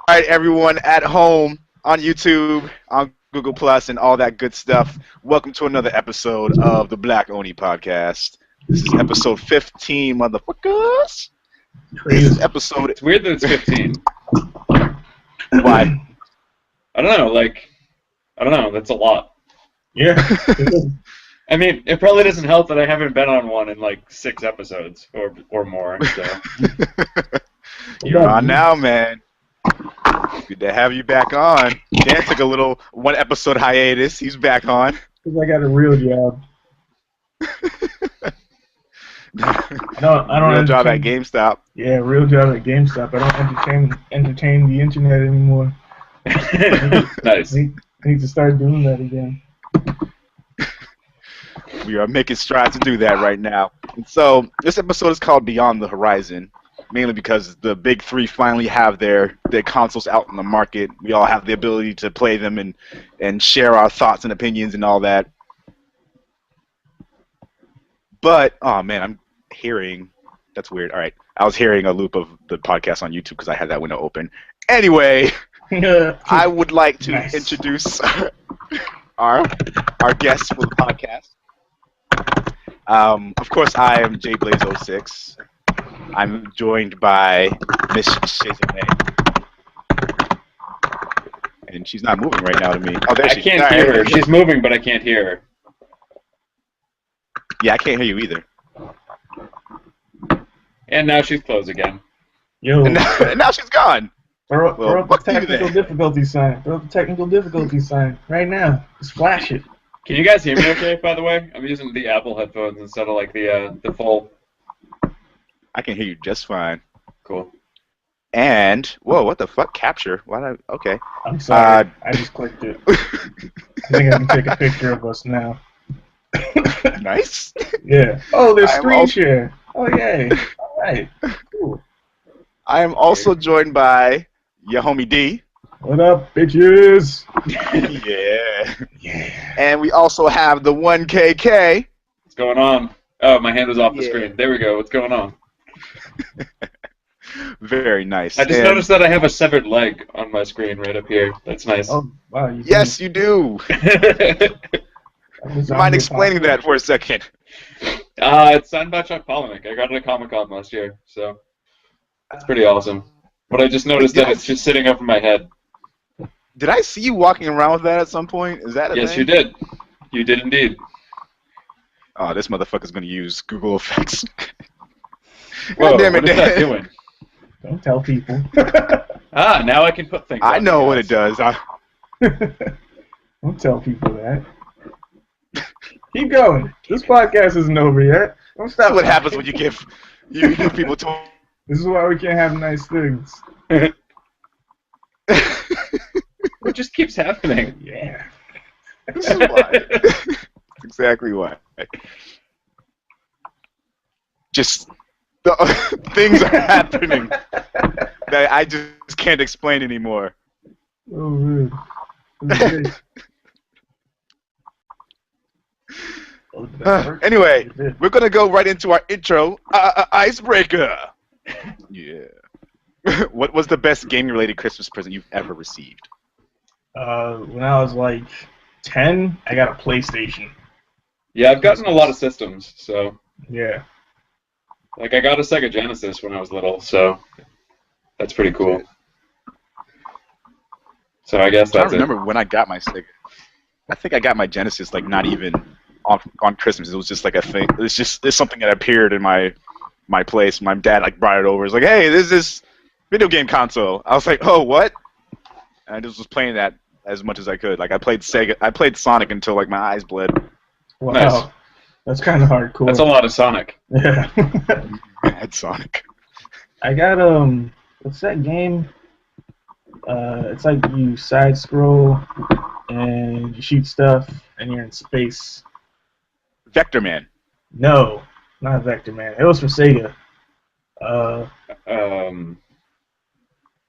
right, everyone at home on YouTube, on Google Plus, and all that good stuff. Welcome to another episode of the Black Oni Podcast. This is episode 15, motherfuckers. This is episode. It's weird that it's 15. Why? I don't know. I don't know. That's a lot. Yeah. I mean, it probably doesn't help that I haven't been on one in like 6 episodes or more. So. You're on now, man. Good to have you back on. Dan took a little 1 episode hiatus. He's back on. Because I got a real job. I don't real job at GameStop. Yeah, real job at GameStop. I don't entertain the internet anymore. Nice. I need to start doing that again. We are making strides to do that right now. And so this episode is called Beyond the Horizon, mainly because the big 3 finally have their consoles out in the market. We all have the ability to play them and share our thoughts and opinions and all that. But, oh man, I'm hearing, that's weird. All right, I was hearing a loop of the podcast on YouTube because I had that window open. Anyway, I would like to introduce our guests for the podcast. Of course, I am JBlaze06. I'm joined by Miss Shazame. And she's not moving right now to me. Oh, there she is. I can't hear her. She's moving, but I can't hear her. Yeah, I can't hear you either. And now she's closed again. Yo. And now she's gone. Throw up the technical difficulty sign. Throw up the technical difficulty sign right now. Just flash it. Can you guys hear me okay, by the way? I'm using the Apple headphones instead of like the full. I can hear you just fine. Cool. And, whoa, what the fuck? Capture? Why did I, okay. I'm sorry. I just clicked it. I think I can take a picture of us now. Nice. Yeah. Oh, there's screen share. Oh, yay. All right. Cool. I am also joined by your homie D. What up, bitches? Yeah. Yeah. And we also have the 1KK. What's going on? Oh, my hand was off the screen. There we go. What's going on? Very nice. I just noticed that I have a severed leg on my screen right up here. That's nice. Oh, wow. Yes, you do. You mind explaining that for a second? It's signed by Chuck Palahniuk. I got it at Comic-Con last year, so that's pretty awesome. But I just noticed that it's just sitting over my head. Did I see you walking around with that at some point? Is that a Yes, thing? you did. You did indeed. Oh, this motherfucker's gonna use Google Effects. Whoa, damn it, what is that doing? Don't tell people. Now I can put things I on know the what it does. Don't tell people that. Keep going. This podcast isn't over yet. Don't stop. That's what happens when you give people to. This is why we can't have nice things. It just keeps happening. Yeah. This is why. That's exactly why. Just things are happening that I just can't explain anymore. Oh, man. Okay. Anyway, we're gonna go right into our intro. Icebreaker. Yeah. What was the best gaming-related Christmas present you've ever received? When I was like 10, I got a PlayStation. Yeah, I've gotten a lot of systems, so... Yeah. Like, I got a Sega Genesis when I was little, so... That's pretty cool. So I guess that's it. I remember when I got my Sega. I think I got my Genesis, like, not even on Christmas. It was just like a thing. It's something that appeared in my place. My dad, like, brought it over. It's like, hey, there's this video game console. I was like, oh, what? And I just was playing that as much as I could. Like, I played Sonic until, like, my eyes bled. Wow. Nice. That's kind of hardcore. That's a lot of Sonic. Yeah. Mad Sonic. I got, what's that game? It's like you side scroll and you shoot stuff and you're in space. Vector Man. No, not Vector Man. It was for Sega.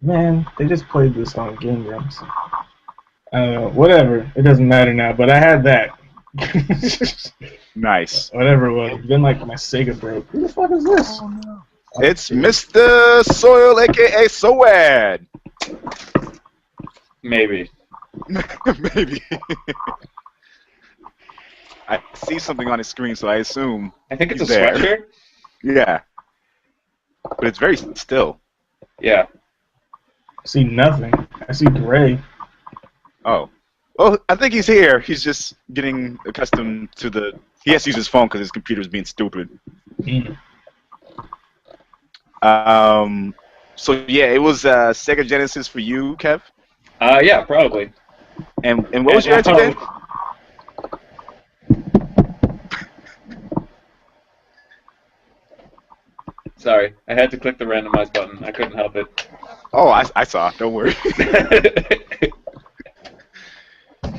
Man, they just played this on Game Grumps. Whatever. It doesn't matter now, but I had that. Nice. Whatever it was. Then, like, my Sega broke. Who the fuck is this? It's Mr. Soil, a.k.a. Soad. Maybe. Maybe. I see something on his screen, so I assume I think it's he's a there. sweatshirt. Yeah, but it's very still. Yeah. I see nothing. I see gray. Oh. Well, I think he's here. He's just getting accustomed to the... He has to use his phone because his computer's being stupid. Mm. So yeah, it was Sega Genesis for you, Kev? Yeah, probably. And what was your answer then? Sorry, I had to click the randomize button. I couldn't help it. Oh, I saw. Don't worry.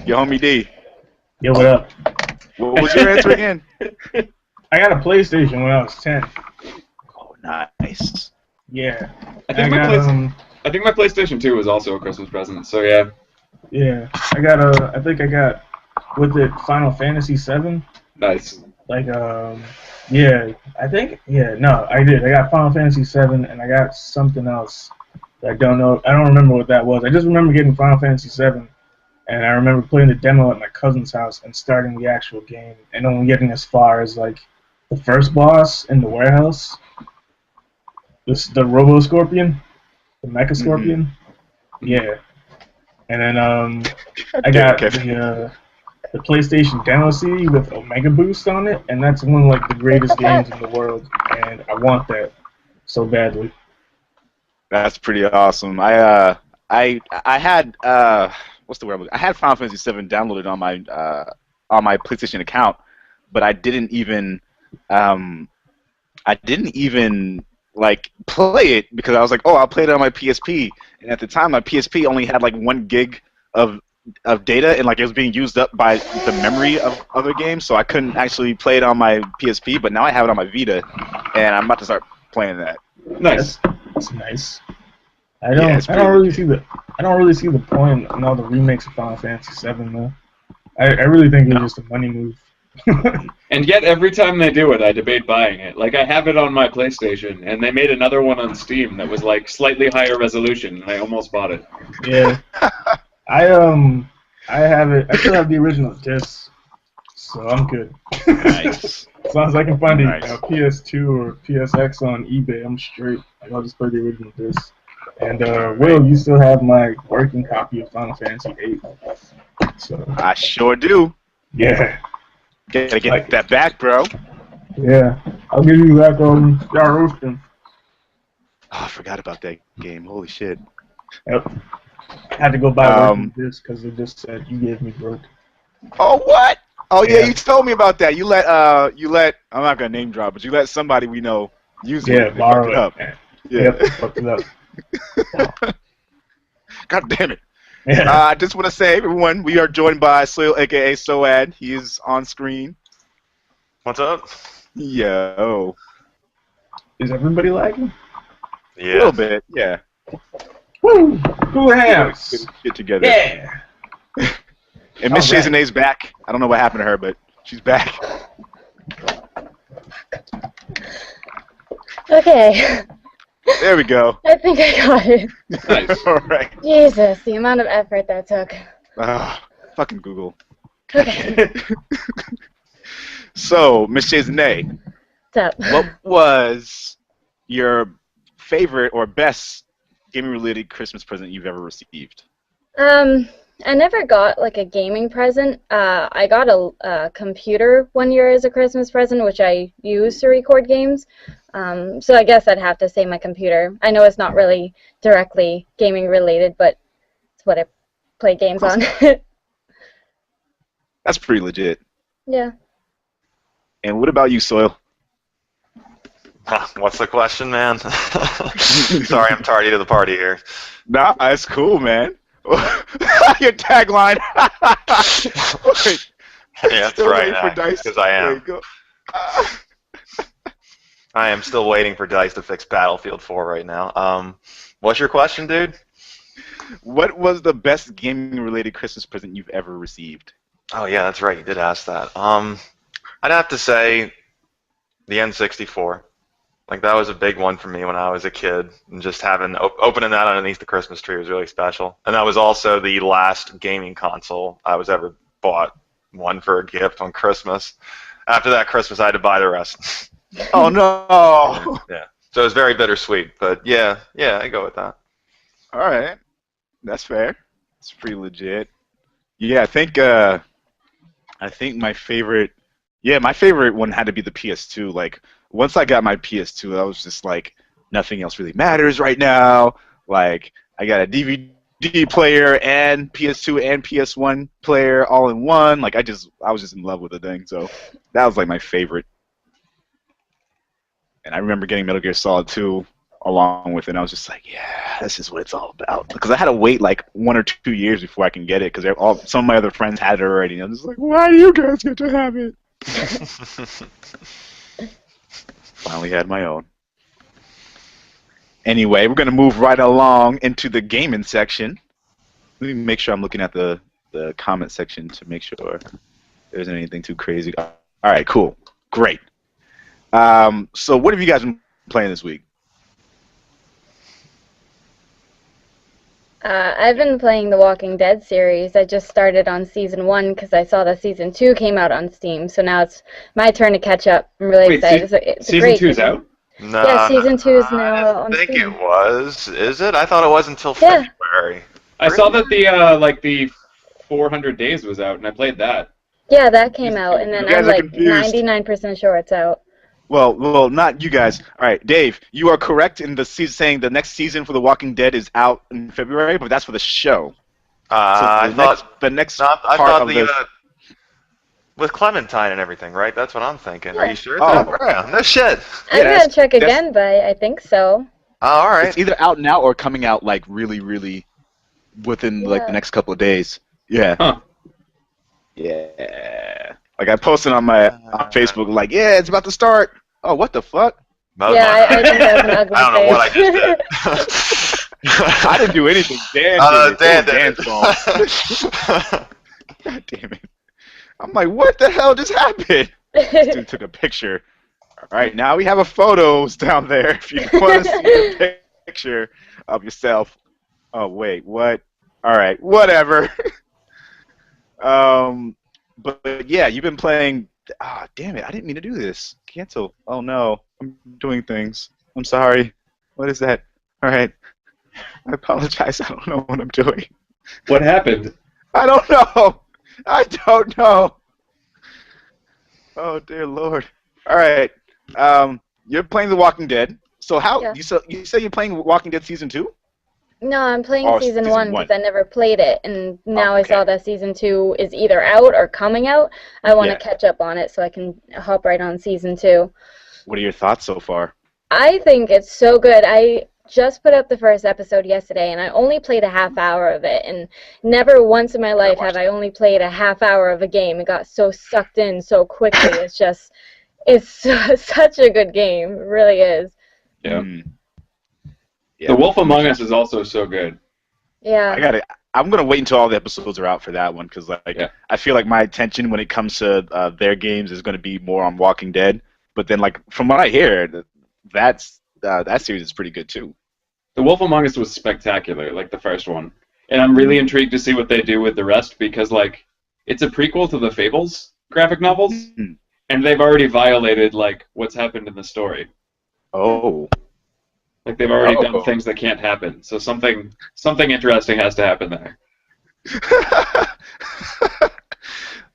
Yo, homie D. Yo, what up? What was your answer again? I got a PlayStation when I was 10. Oh, nice. Yeah. I think my PlayStation 2 was also a Christmas present. So yeah. Yeah. I think I got, with it, Final Fantasy 7. Nice. Like, yeah. No, I did. I got Final Fantasy 7, and I got something else that I don't know. I don't remember what that was. I just remember getting Final Fantasy 7. And I remember playing the demo at my cousin's house and starting the actual game, and only getting as far as like the first boss in the warehouse, the Robo Scorpion, the Mecha Scorpion. Mm-hmm. Yeah, and then I got the PlayStation demo CD with Omega Boost on it, and that's one of like the greatest games in the world, and I want that so badly. That's pretty awesome. I had what's the word? I had Final Fantasy VII downloaded on my PlayStation account, but I didn't even like play it because I was like, oh, I'll play it on my PSP. And at the time, my PSP only had like 1 gig of data, and like it was being used up by the memory of other games, so I couldn't actually play it on my PSP. But now I have it on my Vita, and I'm about to start playing that. Nice. That's nice. I don't really see the point in all the remakes of Final Fantasy VII though. I really think it's just a money move. And yet, every time they do it, I debate buying it. Like, I have it on my PlayStation, and they made another one on Steam that was, like, slightly higher resolution, and I almost bought it. Yeah. I have it. I still have the original disc, so I'm good. Nice. As long as I can find Nice. a PS2 or PSX on eBay, I'm straight. Like, I'll just play the original disc. And Will, you still have my working copy of Final Fantasy VIII. So I sure do. yeah. Gotta get that back, bro. Yeah, I'll give you that Star Ocean. Oh, I forgot about that game. Holy shit. Yep. I had to go buy this because it just said you gave me broke. Oh, what? Oh yeah, Yeah. you told me about that. You let I'm not gonna name drop, but you let somebody we know use it. Yeah, and borrow fuck it up. Yeah. Yep, fucked it up. God damn it. Yeah. I just want to say, everyone, we are joined by Soil, aka Soad. He is on screen. What's up? Yo. Is everybody lagging? Yeah. A little bit, yeah. Woo! Cool hands. Get together. Yeah. And Miss All right. Shazonae's back. I don't know what happened to her, but she's back. Okay. There we go. I think I got it. Nice. All right. Jesus, the amount of effort that took. Fucking Google. Okay. So, Miss Shazonae, What's up? what was your favorite or best gaming-related Christmas present you've ever received? I never got like a gaming present. I got a computer one year as a Christmas present, which I use to record games. So I guess I'd have to say my computer. I know it's not really directly gaming related, but it's what I play games on. That's pretty legit. Yeah. And what about you, Soil? What's the question, man? Sorry, I'm tardy to the party here. Nah, that's cool, man. Your tagline. Wait, Yeah, that's still right. waiting for Dice. Because I There you am. go. I am still waiting for Dice to fix Battlefield 4 right now. What's your question, dude? What was the best gaming-related Christmas present you've ever received? Oh yeah, that's right. You did ask that. I'd have to say the N64 Like that was a big one for me when I was a kid, and just having opening that underneath the Christmas tree was really special. And that was also the last gaming console I was ever bought one for a gift on Christmas. After that Christmas, I had to buy the rest. Oh no! Yeah. So it was very bittersweet, but yeah, I go with that. All right, that's fair. It's pretty legit. Yeah, I think my favorite. Yeah, my favorite one had to be the PS2. Like once I got my PS2, I was just like, nothing else really matters right now. Like I got a DVD player and PS2 and PS1 player all in one. Like I was just in love with the thing. So that was like my favorite. And I remember getting Metal Gear Solid 2 along with it. And I was just like, yeah, this is what it's all about. Because I had to wait like 1 or 2 years before I can get it because some of my other friends had it already. And I was just like, why do you guys get to have it? Finally had my own. Anyway, we're going to move right along into the gaming section. Let me make sure I'm looking at the comment section to make sure there isn't anything too crazy. All right, cool. Great. So what have you guys been playing this week? I've been playing the Walking Dead series. I just started on season 1 because I saw that season 2 came out on Steam. So now it's my turn to catch up. I'm really excited. It's a season great 2's game. out? No, Yeah, season 2 is now on I think Steam. it was. Is it? I thought it was until Yeah. February. I saw that the 400 Days was out, and I played that. Yeah, that came out, and then You guys I'm are like confused. 99% sure it's out. Well, not you guys. All right, Dave, you are correct in the saying the next season for The Walking Dead is out in February, but that's for the show. I thought the next I part thought of the this. with Clementine and everything, right? That's what I'm thinking. Are Yeah. you sure it's Oh, out? right. Yeah, no shit. I'm Yeah, gonna check that's- again, but I think so. Oh, all right. It's either out now or coming out like really, really within like the Yeah. next couple of days. Yeah. Huh. Yeah. Like I posted on my on Facebook, like, yeah, it's about to start. Oh, what the fuck? Yeah, I think that was an ugly I don't know what I face. just did. I didn't do anything. Dan did it. Dan It did was it. Dan's fault. God damn it. I'm like, what the hell just happened? This dude took a picture. All right, now we have a photos down there. If you want to see a picture of yourself. Oh, wait, what? All right, whatever. But yeah, you've been playing. Ah, damn it! I didn't mean to do this. Cancel. Oh no, I'm doing things. I'm sorry. What is that? All right. I apologize. I don't know what I'm doing. What happened? I don't know. I don't know. Oh dear Lord. All right. You're playing The Walking Dead. So how Yeah. you say you're playing Walking Dead season 2? No, I'm playing Oh, season season 1 one. because I never played it, and now I saw okay. that season 2 is either out or coming out. I want to Yeah. catch up on it so I can hop right on season 2. What are your thoughts so far? I think it's so good. I just put up the first episode yesterday, and I only played a half hour of it, and never once in my life have I only played a half hour of a game. It got so sucked in so quickly. It's such a good game. It really is. Yeah. Yeah. The Wolf Among Us is also so good. Yeah. I'm gonna wait until all the episodes are out for that one because Yeah. I feel like my attention when it comes to their games is gonna be more on Walking Dead. But then like from what I hear, that series is pretty good too. The Wolf Among Us was spectacular, like the first one. And I'm really intrigued to see what they do with the rest because, like, it's a prequel to the Fables graphic novels, Mhm. and they've already violated, like, what's happened in the story. Oh. Like, they've already Oh. done things that can't happen. So something interesting has to happen there.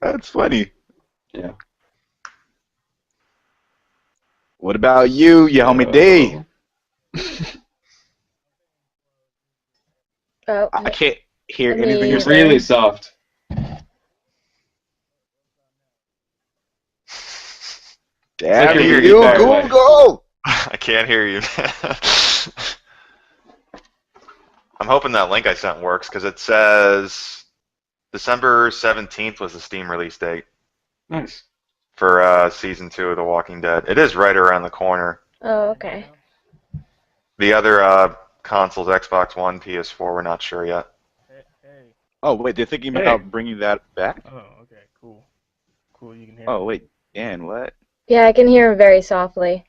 That's funny. Yeah. What about you homie D? Oh, I can't hear I anything mean- you're It's saying. really soft. Damn like you, you're really far away. Google! I can't hear you. I'm hoping that link I sent works because it says December 17th was the Steam release date Nice. for season 2 of The Walking Dead. It is right around the corner. oh, okay. The other consoles, Xbox One, PS4, we're not sure yet. Hey. Oh wait, they're thinking Hey. about bringing that back? Oh, okay, cool. Cool, you can hear Oh me. wait, Dan, what? Yeah, I can hear him very softly.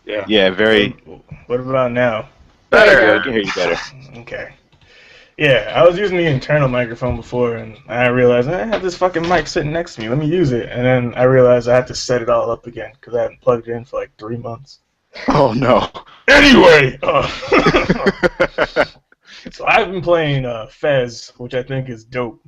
Yeah. Yeah, very What about now? Better. I can hear you better. Okay. Yeah, I was using the internal microphone before, and I realized I have this fucking mic sitting next to me. Let me use it. And then I realized I had to set it all up again because I hadn't plugged it in for like 3 months. Oh no. Anyway, so I've been playing Fez, which I think is dope.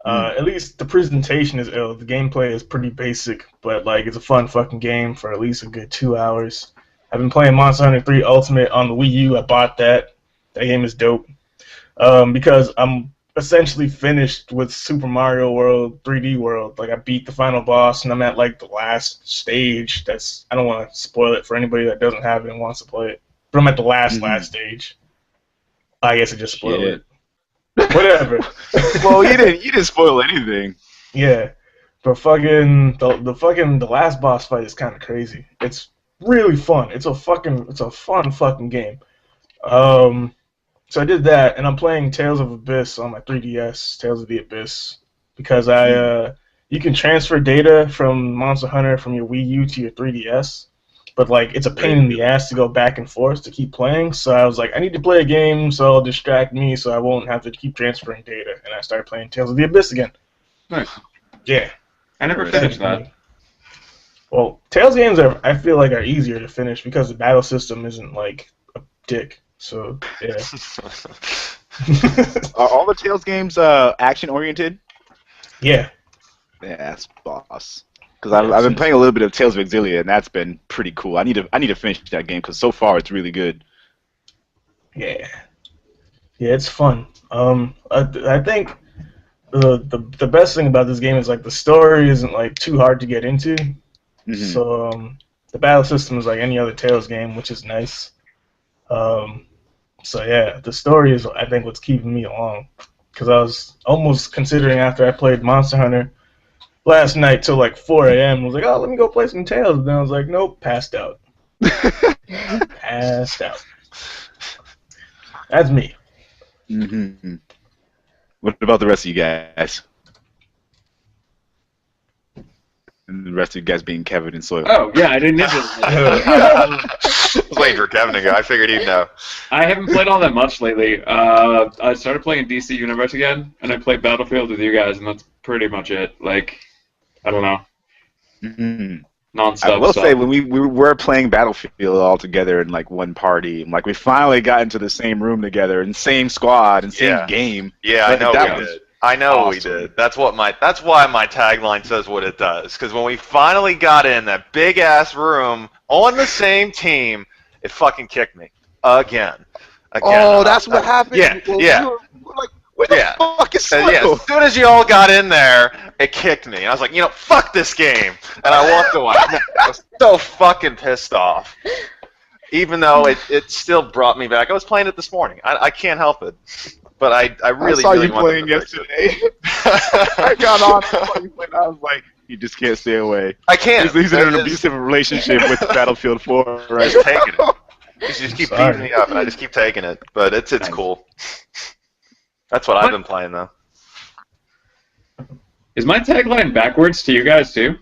At least the presentation is ill. The gameplay is pretty basic, but like it's a fun fucking game for at least a good 2 hours. I've been playing Monster Hunter 3 Ultimate on the Wii U. I bought that. That game is dope. Because I'm essentially finished with Super Mario World 3D World. Like I beat the final boss, and I'm at like the last stage. I don't want to spoil it for anybody that doesn't have it and wants to play it. But I'm at the last stage. I guess I just spoiled it. Whatever. Well, you didn't spoil anything. Yeah, but fucking the last boss fight is kind of crazy. It's really fun. It's a fun fucking game. So I did that, and I'm playing Tales of Abyss on my 3DS, Tales of the Abyss, because you can transfer data from Monster Hunter from your Wii U to your 3DS, but like it's a pain in the ass to go back and forth to keep playing. So I was like, I need to play a game so it'll distract me, so I won't have to keep transferring data. And I started playing Tales of the Abyss again. Nice. Yeah. I never finished that. Well, Tales games I feel like are easier to finish because the battle system isn't like a dick. So yeah. Are all the Tales games action oriented? Yeah. Yeah, that's boss. Because I've been playing a little bit of Tales of Exilia, and that's been pretty cool. I need to finish that game because so far it's really good. Yeah. Yeah, it's fun. I think the best thing about this game is like the story isn't like too hard to get into. Mm-hmm. So the battle system is like any other Tales game, which is nice. So yeah, the story is I think what's keeping me along, because I was almost considering after I played Monster Hunter last night till like 4 a.m. I was like, oh, let me go play some Tales. And then I was like, nope, passed out. Passed out. That's me. Mm-hmm. What about the rest of you guys? And the rest of you guys being Kevin and Soil. Oh, yeah, I didn't either. I was waiting for Kevin to go. I figured he'd know. I haven't played all that much lately. I started playing DC Universe again, and I played Battlefield with you guys, and that's pretty much it. Like, I don't know. Mm-hmm. Non-stop I will stuff. say, when we were playing Battlefield all together in like one party, like we finally got into the same room together and same squad and same game. Yeah, I know that we was did. I know awesome. we did. That's why my tagline says what it does. Because when we finally got in that big ass room on the same team, it fucking kicked me again. Oh, that's what happened. Yeah, Well, yeah. we were like, where the fuck is Soil? Yeah, as soon as you all got in there, it kicked me. And I was like, fuck this game. And I walked away. I was so fucking pissed off. Even though it still brought me back. I was playing it this morning. I can't help it. But I really, I saw really you wanted playing to fix yesterday. I got on. I was like, you just can't stay away. I can't. He's in an abusive relationship with Battlefield 4, right? Just taking it. You just keep beating me up, and I just keep taking it. But it's cool. That's what I've been playing, though. Is my tagline backwards to you guys, too?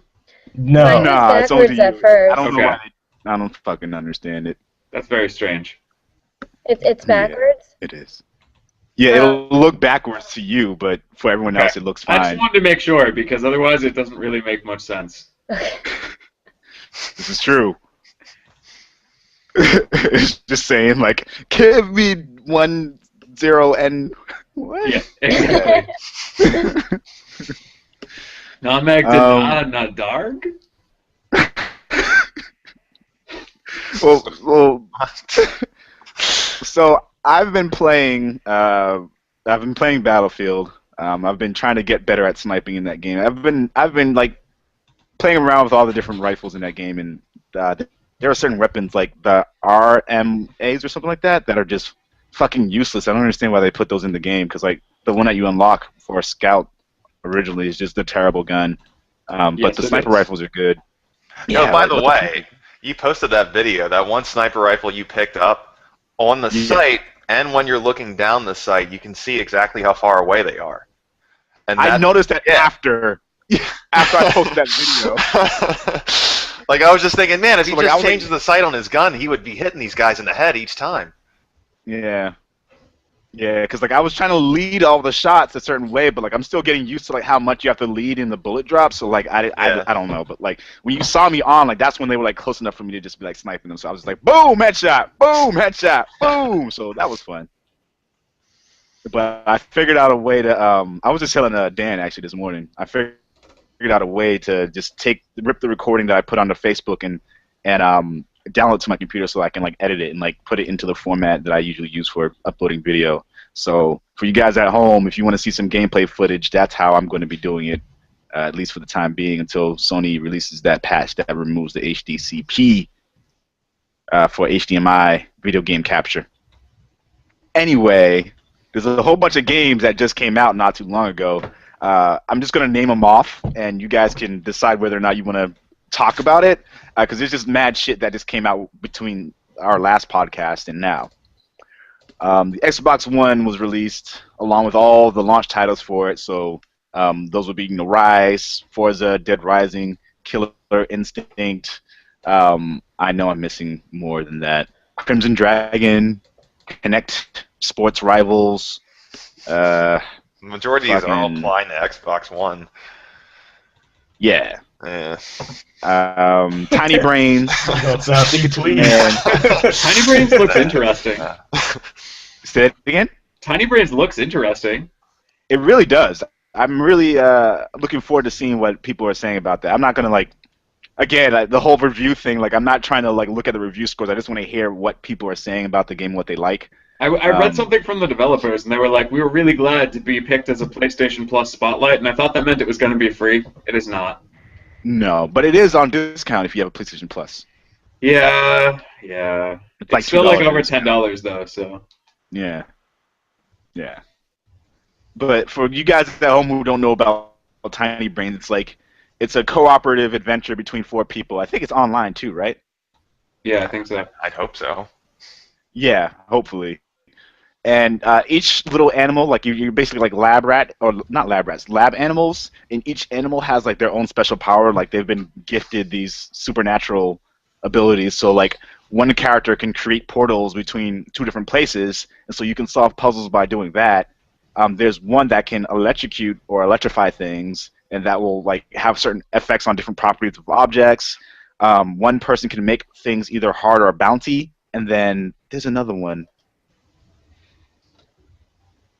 No. Nah, it's only to you. At first. I don't know Okay. why. I don't fucking understand it. That's very strange. It's backwards. It is. Yeah, it'll look backwards to you, but for everyone else, it looks I fine. just wanted to make sure, because otherwise it doesn't really make much sense. This is true. It's just saying, like, give me 10 and what? Yeah, exactly. Namek did not dark? Well, so I've been playing Battlefield. I've been trying to get better at sniping in that game. I've been like playing around with all the different rifles in that game, and there are certain weapons like the RMAs or something like that are just fucking useless. I don't understand why they put those in the game, because like the one that you unlock for a scout originally is just a terrible gun. But the sniper rifles are good. By the way, you posted that video, that one sniper rifle you picked up on the site, and when you're looking down the site, you can see exactly how far away they are. And I noticed that after I posted that video. Like, I was just thinking, man, if he So, like, I just was like- changes the sight on his gun, he would be hitting these guys in the head each time. Yeah. Yeah, because like I was trying to lead all the shots a certain way, but like I'm still getting used to like how much you have to lead in the bullet drop. So like I don't know, but like when you saw me on, like that's when they were like close enough for me to just be like sniping them. So I was just like, boom, headshot, boom, headshot, boom. So that was fun. But I figured out a way to. I was just telling Dan actually this morning. I figured out a way to just rip the recording that I put onto Facebook and download it to my computer so I can like edit it and like put it into the format that I usually use for uploading video. So for you guys at home, if you want to see some gameplay footage, that's how I'm going to be doing it, at least for the time being, until Sony releases that patch that removes the HDCP for HDMI video game capture. Anyway, there's a whole bunch of games that just came out not too long ago. I'm just going to name them off, and you guys can decide whether or not you want to talk about it, because there's just mad shit that just came out between our last podcast and now. The Xbox One was released along with all the launch titles for it, so those would be Ryse, Forza, Dead Rising, Killer Instinct. I know I'm missing more than that. Crimson Dragon, Connect Sports Rivals. The majority of these are all Fucking- applying to Xbox One. Yeah. Yeah. Tiny Brains. Don't sound tweet. and Tiny Brains looks interesting. say it again. Tiny Brains looks interesting. It really does. I'm really looking forward to seeing what people are saying about that. I'm not gonna like, again, the whole review thing. Like, I'm not trying to like look at the review scores. I just want to hear what people are saying about the game, what they like. I read something from the developers, and they were like, "We were really glad to be picked as a PlayStation Plus Spotlight," and I thought that meant it was going to be free. It is not. No, but it is on discount if you have a PlayStation Plus. Yeah. It's It's like still like $2 over discount. $10 though. So Yeah. Yeah. But for you guys at home who don't know about Tiny Brains, it's a cooperative adventure between 4 people. I think it's online too, right? yeah, I think so. I'd hope so. Yeah, hopefully. And each little animal, like you're basically like lab rat, or not lab rats, lab animals, and each animal has like their own special power. Like they've been gifted these supernatural abilities. So like one character can create portals between 2 different places, and so you can solve puzzles by doing that. There's one that can electrocute or electrify things, and that will like have certain effects on different properties of objects. One person can make things either hard or bouncy, and then there's another one.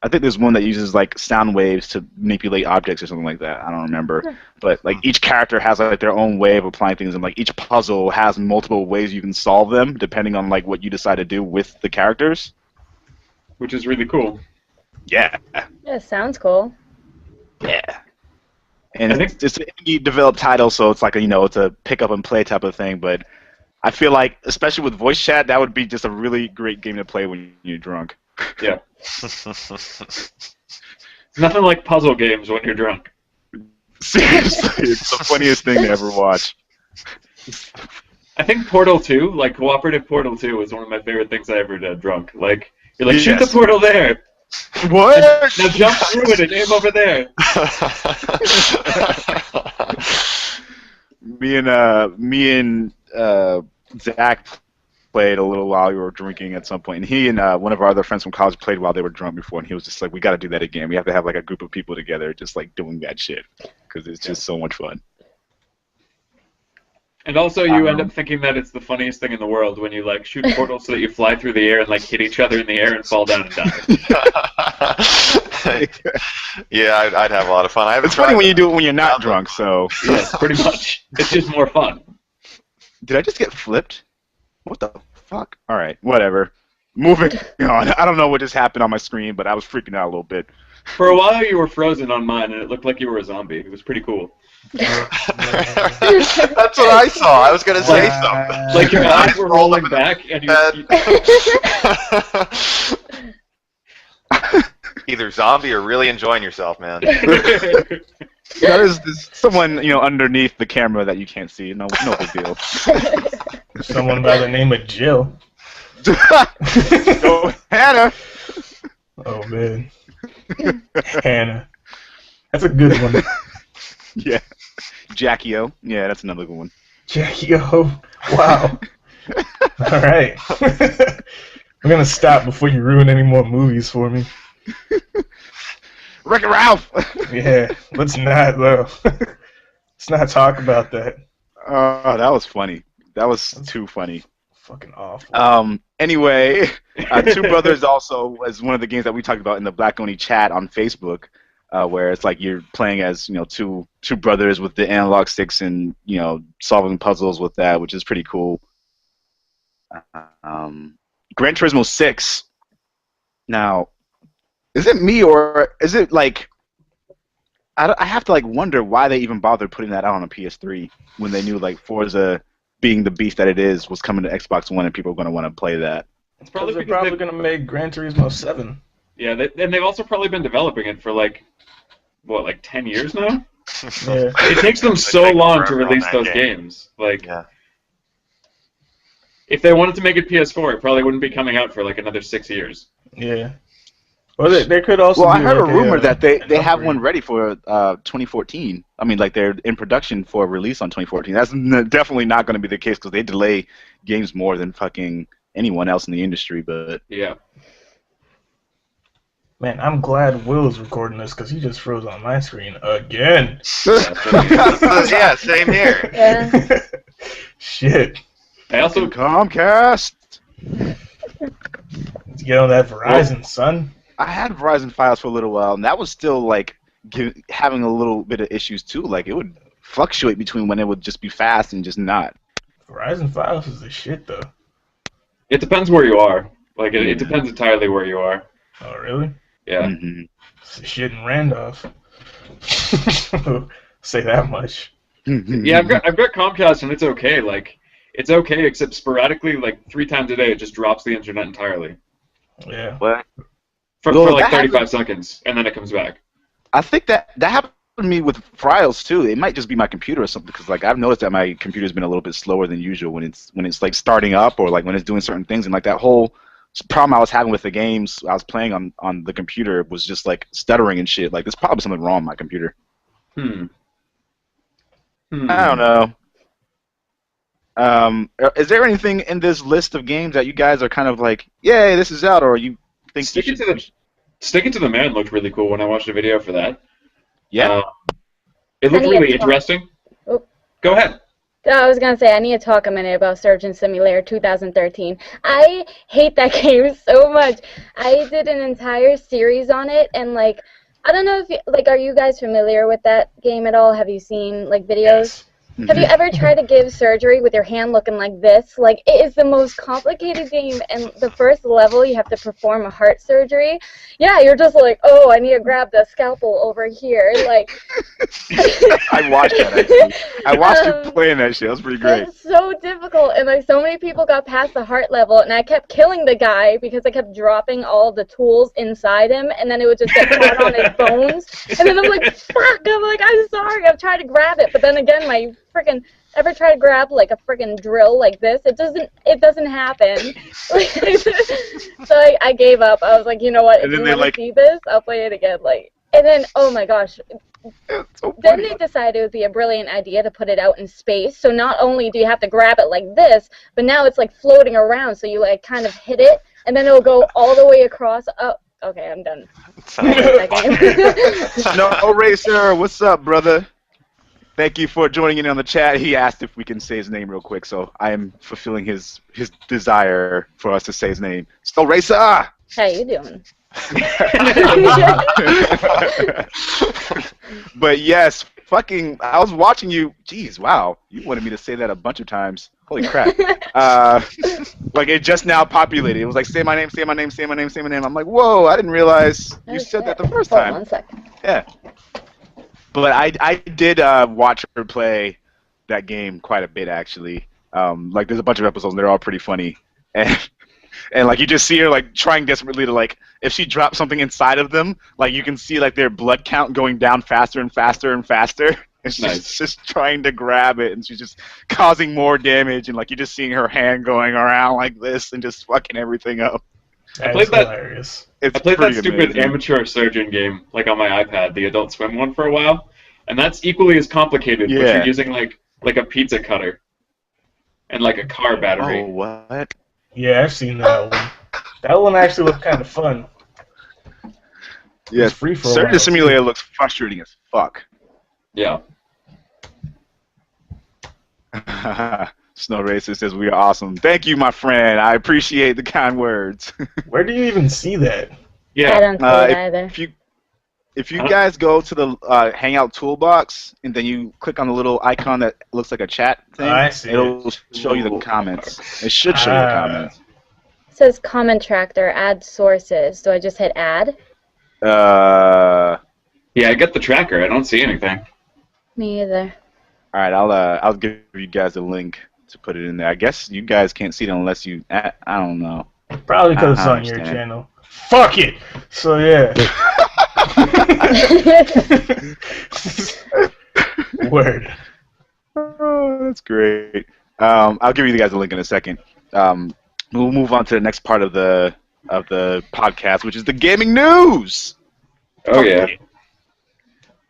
I think there's one that uses like sound waves to manipulate objects or something like that. I don't remember, but like each character has like their own way of applying things, and like each puzzle has multiple ways you can solve them depending on like what you decide to do with the characters. Which is really cool. Yeah, Yeah, sounds cool. yeah. And I it's an indie developed title, so it's like it's a pick up and play type of thing. But I feel like, especially with voice chat, that would be just a really great game to play when you're drunk. Yeah. It's nothing like puzzle games when you're drunk. Seriously, it's the funniest thing to ever watch. I think Portal 2, like cooperative Portal 2, is one of my favorite things I ever did drunk. Like, you're like, shoot the Yes. portal there! What? Now jump through it and aim over there! Me and Zach played a little while we were drinking at some point, and he and one of our other friends from college played while they were drunk before, and he was just like, "We got to do that again. We have to have like a group of people together, just like doing that shit, because it's just so much fun." And also, you end up thinking that it's the funniest thing in the world when you like shoot portals so that you fly through the air and like hit each other in the air and fall down and die. Yeah, I'd have a lot of fun. I haven't It's funny tried when you that. do it when you're not drunk. So, Yes, pretty much. It's just more fun. did I just get flipped? What the fuck? All right, whatever. Moving on. I don't know what just happened on my screen, but I was freaking out a little bit. For a while, you were frozen on mine, and it looked like you were a zombie. It was pretty cool. That's what I saw. I was gonna say something. Like your eyes were rolling back, and you Either zombie or really enjoying yourself, man. There's someone underneath the camera that you can't see. No big deal. Someone by the name of Jill. Go, Hannah. Oh man, Hannah. That's a good one. Yeah. Jackie O. Yeah, that's another good one. Jackie O. Wow. All right. I'm gonna stop before you ruin any more movies for me. Wreck-It Ralph. Yeah, let's not though. Let's not talk about that. Oh, that was funny. That was too funny. Fucking awful. Anyway, Two Brothers also was one of the games that we talked about in the Black Oni chat on Facebook, where it's like you're playing as two brothers with the analog sticks and solving puzzles with that, which is pretty cool. Gran Turismo 6. Now, is it me or is it like I have to wonder why they even bothered putting that out on a PS3 when they knew Forza, being the beast that it is, was coming to Xbox One and people were going to want to play that. It's Because they're probably going to make Gran Turismo 7. Yeah, and they've also probably been developing it for 10 years now? Yeah. It takes them so long to release those games. If they wanted to make it PS4, it probably wouldn't be coming out for another 6 years. Yeah. Well, they could also. Well, I heard a rumor that they have one ready for 2014. I mean, they're in production for release on 2014. That's definitely not going to be the case because they delay games more than fucking anyone else in the industry. But yeah. Man, I'm glad Will is recording this because he just froze on my screen again. Yeah, same here. Yeah. Shit. I also Comcast. Let's get on that Verizon, son. I had Verizon Files for a little while, and that was still having a little bit of issues too. It would fluctuate between when it would just be fast and just not. Verizon Files is the shit, though. It depends where you are. It depends entirely where you are. Oh, really? Yeah. Mm-hmm. It's the shit in Randolph. Say that much. Yeah, I've got Comcast, and it's okay. It's okay, except sporadically, 3 times a day, it just drops the internet entirely. Yeah. What? For Well, 35 seconds, and then it comes back. I think that happened to me with Files too. It might just be my computer or something because I've noticed that my computer's been a little bit slower than usual when it's starting up or when it's doing certain things, and that whole problem I was having with the games I was playing on the computer was just stuttering and shit. There's probably something wrong with my computer. I don't know. Is there anything in this list of games that you guys are kind of yay, this is out, or you think Sticking to the Man looked really cool when I watched a video for that. Yeah. It looked really interesting. Oh. Go ahead. I was going to say, I need to talk a minute about Surgeon Simulator 2013. I hate that game so much. I did an entire series on it, and, I don't know if, are you guys familiar with that game at all? Have you seen, videos? Yes. Have you ever tried to give surgery with your hand looking like this? It is the most complicated game, and the first level you have to perform a heart surgery. Yeah, you're just oh, I need to grab the scalpel over here. I watched that, actually. I watched you playing that shit. That was pretty great. It's so difficult, and so many people got past the heart level, and I kept killing the guy because I kept dropping all the tools inside him, and then it would just get caught on his bones. And then I'm fuck, I'm sorry, I'm trying to grab it, but then again, my freaking ever try to grab a freaking drill like this? It doesn't happen. So I gave up. I was you know what? If you want to see this, I'll play it again. And then oh my gosh. So then they decided it would be a brilliant idea to put it out in space. So not only do you have to grab it like this, but now it's floating around. So you kind of hit it, and then it'll go all the way across. Oh, okay, I'm done. No, Racer, what's up, brother? Thank you for joining in on the chat. He asked if we can say his name real quick, so I am fulfilling his desire for us to say his name. So, Racer! How you doing? But yes, I was watching you. Jeez, wow. You wanted me to say that a bunch of times. Holy crap. It just now populated. It was say my name, say my name, say my name, say my name. I'm whoa, I didn't realize you said that the first time. Hold on 1 second. Yeah. But I did watch her play that game quite a bit, actually. There's a bunch of episodes, and they're all pretty funny. And you just see her trying desperately to if she drops something inside of them, you can see their blood count going down faster and faster and faster. And she's just trying to grab it, and she's just causing more damage, and you're just seeing her hand going around like this and just fucking everything up. I played that. Hilarious. I played that stupid amazing. amateur surgeon game on my iPad, the Adult Swim one, for a while, and that's equally as complicated. But you're using like a pizza cutter. and like a car Oh, battery. what? Yeah, I've seen that one. That one actually looked kind of fun. It was Yes, free for a Surgeon while, Simulator too. looks frustrating as fuck. Yeah. Snow Racer says we are awesome. Thank you, my friend. I appreciate the kind words. Where do you even see that? I Yeah. don't see it if, either. if you Huh? guys go to the Hangout toolbox and then you click on the little icon that looks like a chat thing, I see it'll it. show you the comments. It should show you the comments. It says comment tractor, add sources. Do I just hit add? All Yeah, I get the tracker. I don't see anything. Me either. right, I'll give you guys a link to put it in there. I guess you guys can't see it unless you. I don't know. Probably because it's I on your understand. channel. Fuck it! So, yeah. Word. Oh, that's great. I'll give you guys a link in a second. We'll move on to the next part of the podcast, which is the gaming news. Oh yeah.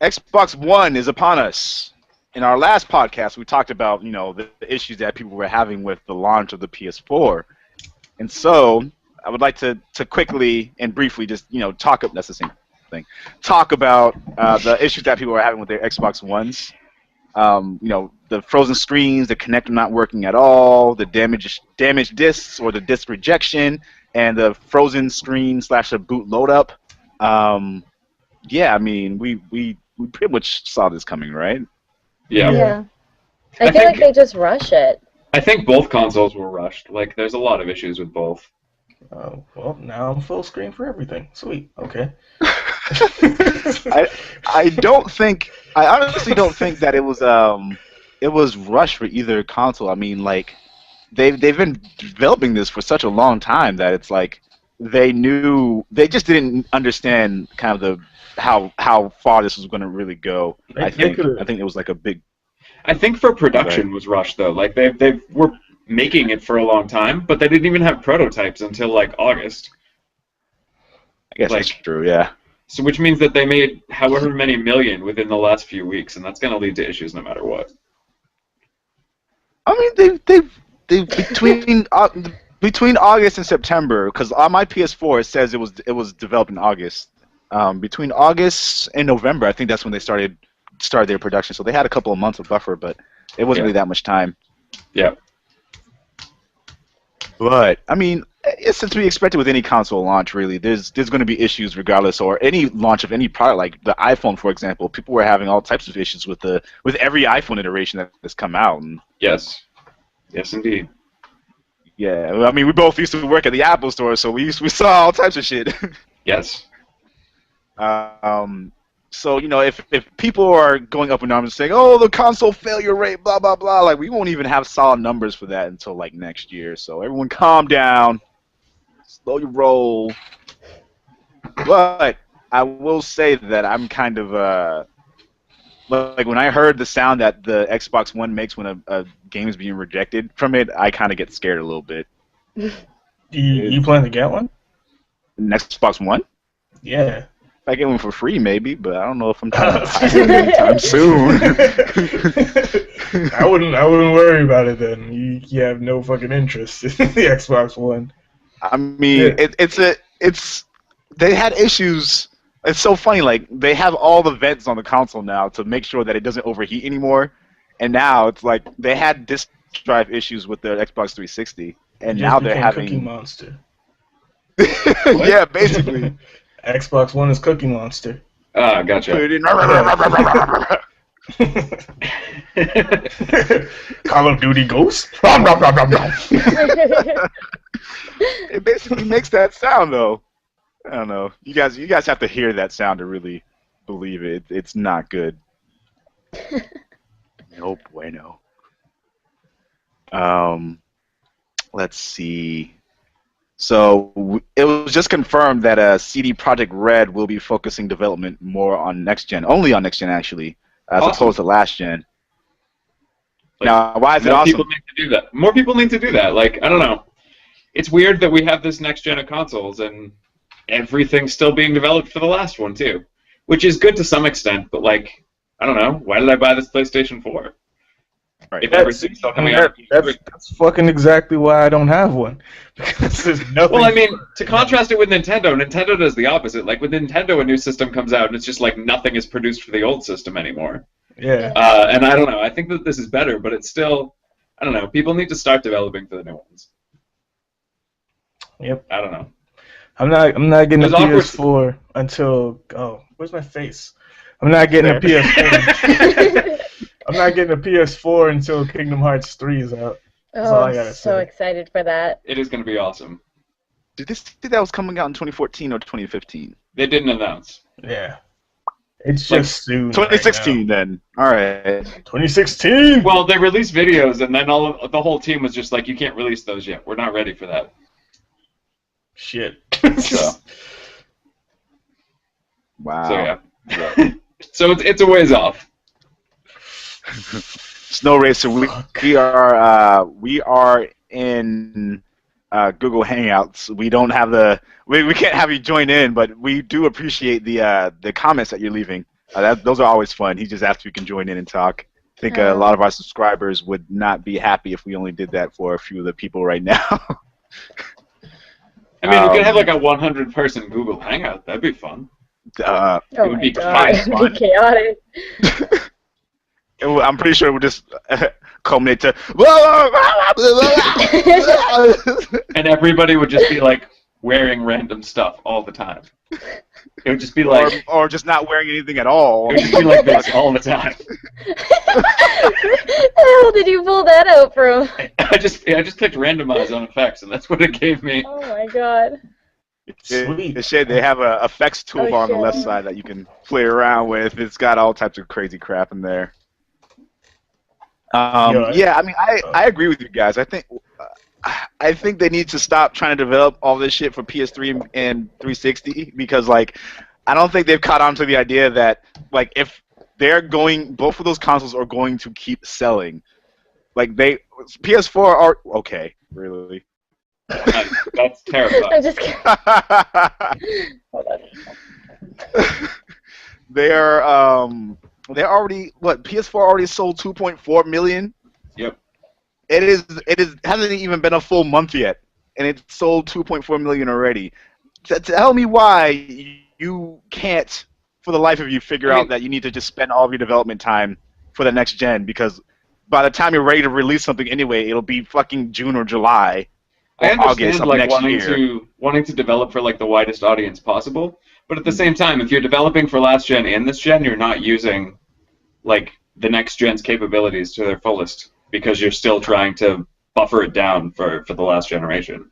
Xbox One is upon us. In our last podcast, we talked about the issues that people were having with the launch of the PS4, and so I would like to quickly and briefly just talk up. That's the same thing. Talk about the issues that people were having with their Xbox Ones. The frozen screens, the connector not working at all, the damaged discs or the disc rejection, and the frozen screen / a boot load up. Yeah, I mean, we pretty much saw this coming, right? Yeah. Yeah. I I feel like think- they just rush it. I think both consoles were rushed. Like, there's a lot of issues with both. Oh, well, now I'm full screen for everything. Sweet. Okay. I honestly don't think that it was rushed for either console. I mean, like they've been developing this for such a long time that it's like they just didn't understand kind of how far this was going to really go. I think it was like a big. I think for production was rushed though. Like they were making it for a long time, but they didn't even have prototypes until like August. I guess that's true. Yeah. So which means that they made however many million within the last few weeks, and that's going to lead to issues no matter what. I mean, they between August and September, because on my PS4 it says it was developed in August. Between August and November, I think that's when they started their production. So they had a couple of months of buffer, but it wasn't really that much time. Yeah. But I mean, it's to be expected with any console launch. Really, there's going to be issues regardless, or any launch of any product, like the iPhone, for example. People were having all types of issues with every iPhone iteration that has come out. And Yes. Yes, indeed. yeah, I mean, we both used to work at the Apple Store, so we saw all types of shit. Yes. So if people are going up in arms and saying, "Oh, the console failure rate, blah blah blah," like we won't even have solid numbers for that until like next year. So everyone, calm down, slow your roll. But I will say that I'm kind of like when I heard the sound that the Xbox One makes when a game is being rejected from it, I kind of get scared a little bit. You plan to get one? An Xbox One? Yeah. If I get one for free, maybe, but I don't know if I'm trying to buy one anytime soon. I wouldn't worry about it then. You have no fucking interest in the Xbox One. I mean, they had issues. It's so funny. Like they have all the vents on the console now to make sure that it doesn't overheat anymore. And now it's like they had disk drive issues with the Xbox 360, and now they're having Cookie Monster. yeah, basically. Xbox One is Cookie Monster. Ah, gotcha. Put it in. Call of Duty Ghost? It basically makes that sound, though. I don't know. You guys have to hear that sound to really believe it. It's not good. No bueno. Let's see. So it was just confirmed that CD Projekt Red will be focusing development more on next gen, only on next gen actually, as opposed to last gen. Like, now, why is it more awesome? people need to do that. More people need to do that. Like, I don't know. It's weird that we have this next gen of consoles and everything's still being developed for the last one too, which is good to some extent. But like, I don't know. Why did I buy this PlayStation 4? Right. If ever seen so coming out. That's fucking exactly why I don't have one. Because there's nothing. Well, I mean, to contrast it with Nintendo, Nintendo does the opposite. Like with Nintendo, a new system comes out and it's just like nothing is produced for the old system anymore. Yeah. And I don't know. I think that this is better, but it's still, I don't know. People need to start developing for the new ones. Yep. I don't know. I'm not getting a There's PS4 until where's my face? I'm not getting a PS4. I'm not getting a PS4 until Kingdom Hearts 3 is out. That's all I gotta I'm so say. excited for that. It is going to be awesome. Did this say that was coming out in 2014 or 2015? They didn't announce. Yeah. It's Like, just soon. 2016 right then. All right. 2016. Well, they released videos, and then the whole team was just like, "You can't release those yet. We're not ready for that." Shit. So, Wow. so yeah. So it's a ways off. Snow Racer, we are in Google Hangouts. We don't have we can't have you join in, but we do appreciate the comments that you're leaving. Those are always fun. He just asked if we can join in and talk. I think a lot of our subscribers would not be happy if we only did that for a few of the people right now. I mean, we could have like a 100-person Google Hangout. That'd be fun. Oh It would be God, fun. it'd be chaotic. I'm pretty sure it would just culminate to. And everybody would just be like wearing random stuff all the time. It would just be like, or just not wearing anything at all. it would just be like this all the time. the hell did you pull that out from? I just clicked randomize on effects, and that's what it gave me. Oh my God. Sweet. They have a effects toolbar on the shit. left side that you can play around with. It's got all types of crazy crap in there. Yeah, I mean, I agree with you guys. I think they need to stop trying to develop all this shit for PS3 and 360 because, like, I don't think they've caught on to the idea that, like, if both of those consoles are going to keep selling, like, PS4 are, okay, really? That's terrifying. I'm just kidding. Hold on. They're already PS4 already sold 2.4 million. Yep. It hasn't even been a full month yet, and it sold 2.4 million already. Tell me why you can't, for the life of you, figure out that you need to just spend all of your development time for the next gen, because by the time you're ready to release something anyway, it'll be fucking June or July. I understand, August of like, next year. wanting to develop for like the widest audience possible, but at the same time, if you're developing for last gen and this gen, you're not using like the next gen's capabilities to their fullest because you're still trying to buffer it down for the last generation.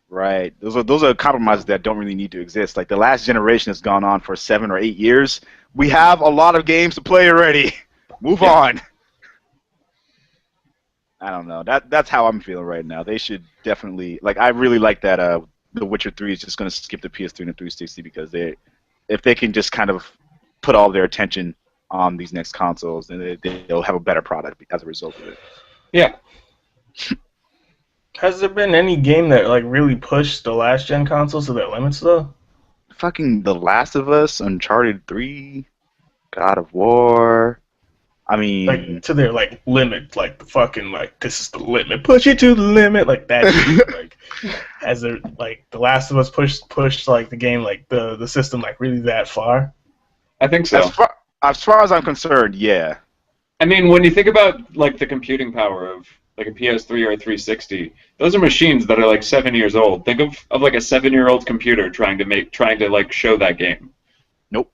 Right. Those are compromises that don't really need to exist. Like, the last generation has gone on for 7 or 8 years. We have a lot of games to play already. Move on. I don't know. That's how I'm feeling right now. They should definitely, like, I really like that The Witcher 3 is just going to skip the PS3 and the 360 because if they can just kind of put all their attention on these next consoles, then they'll have a better product as a result of it. Yeah. Has there been any game that like really pushed the last gen consoles to their limits though? Fucking The Last of Us, Uncharted 3, God of War. I mean, Like to their like limit, like the fucking like this is the limit, push it to the limit, like that. Like, has there like The Last of Us pushed like the game, like the system, like really that far? I think so. As far as I'm concerned, yeah. I mean, when you think about like the computing power of like a PS3 or a 360, those are machines that are like 7 years old. Think of like a 7-year-old computer trying to like show that game. Nope.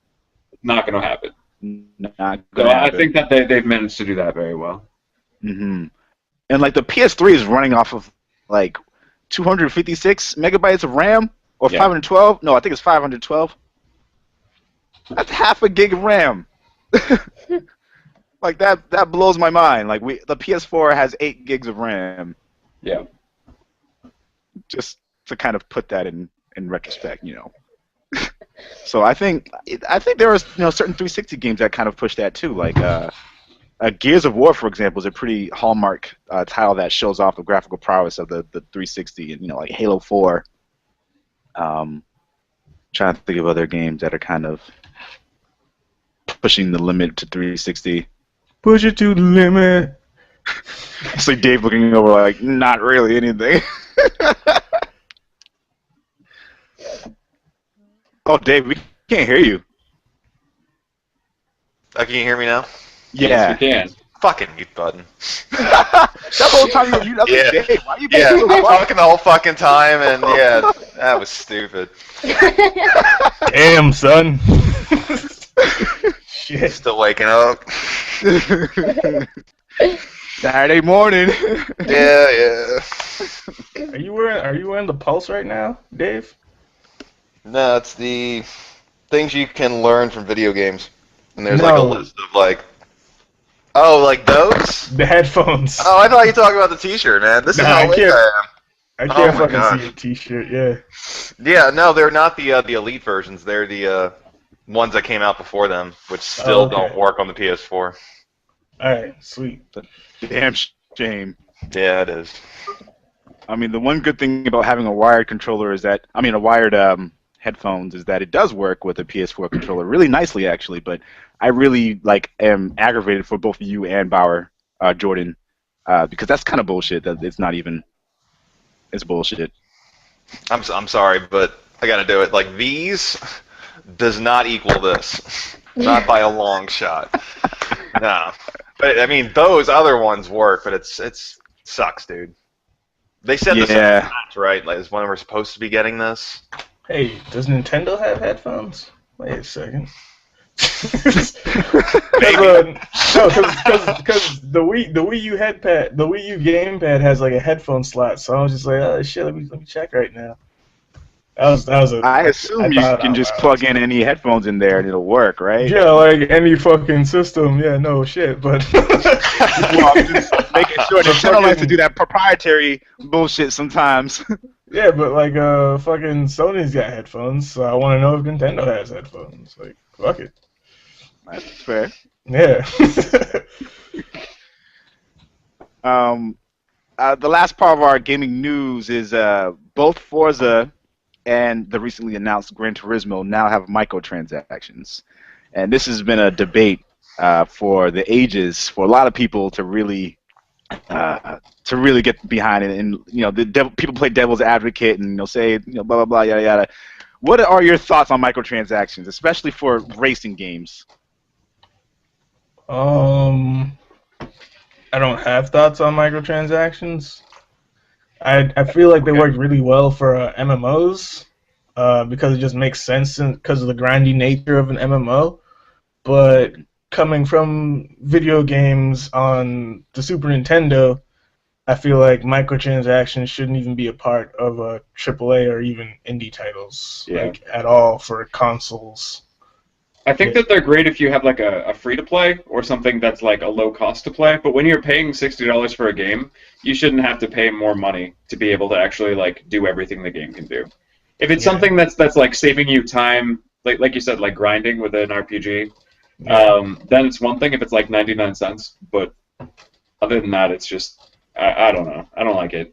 Not gonna happen. Not So gonna happen. I think that they've managed to do that very well. And like the PS3 is running off of like 256 megabytes of RAM or 512. No, I think it's 512. That's half a gig of RAM. Like that blows my mind. Like the PS4 has 8 gigs of RAM. Yeah. Just to kind of put that in retrospect, you know. So I think there are certain 360 games that kind of push that too. Like Gears of War, for example, is a pretty hallmark title that shows off the graphical prowess of the 360, and like Halo 4. Trying to think of other games that are kind of pushing the limit to 360. Push it to the limit. It's like Dave looking over like, not really anything. Oh, Dave, we can't hear you. Can you hear me now? Yes, we Yeah. can. Fucking mute button. That whole time you were mute, I was like, Yeah. Dave, why are you Yeah, being so I'm quiet? talking the whole fucking time, and yeah, that was stupid. Damn, son. Shit. Still waking up. Saturday morning. Yeah. Are you wearing the Pulse right now, Dave? No, it's the things you can learn from video games. And there's like a No. list of like, oh, like those? The headphones. Oh, I thought you were talking about the T-shirt, man. This is Nah, how I late can't- I am. I Oh can't my fucking gosh. see a T-shirt. Yeah. Yeah, no, they're not the elite versions. They're the ones that came out before them, which still okay. don't work on the PS4. All right, sweet. Damn shame. Yeah, it is. I mean, the one good thing about having a wired controller is that, I mean, a wired headphones is that it does work with a PS4 controller really nicely, actually. But I really am aggravated for both you and Bauer, Jordan, because that's kind of bullshit. That it's not even. It's bullshit. I'm sorry, but I gotta do it. Like these does not equal this, not by a long shot. No, but I mean those other ones work, but it's sucks, dude. They said this in the patch, right? Like, is when we're supposed to be getting this. Hey, does Nintendo have headphones? Wait a second. Because the Wii U headpad, the Wii U gamepad has like a headphone slot, so I was just like, oh shit, let me check right now. I assume you can just plug in any headphones in there and it'll work, right? Yeah, like any fucking system. Yeah, no shit, but Well, I'm just making sure Nintendo likes to do that proprietary bullshit sometimes. yeah, but like fucking Sony's got headphones, so I want to know if Nintendo has headphones. Like, fuck it. That's fair. Yeah. The last part of our gaming news is both Forza and the recently announced Gran Turismo now have microtransactions, and this has been a debate for the ages for a lot of people to really get behind it. And people play devil's advocate and say blah blah blah yada yada. What are your thoughts on microtransactions, especially for racing games? I don't have thoughts on microtransactions. I feel like they work really well for MMOs because it just makes sense because of the grindy nature of an MMO. But coming from video games on the Super Nintendo, I feel like microtransactions shouldn't even be a part of a AAA or even indie titles like at all for consoles. I think that they're great if you have like a free-to-play or something that's like a low cost to play. But when you're paying $60 for a game, you shouldn't have to pay more money to be able to actually like do everything the game can do. If it's something that's like saving you time, like you said, like grinding with an RPG, then it's one thing if it's like 99 cents. But other than that, it's just I don't know. I don't like it.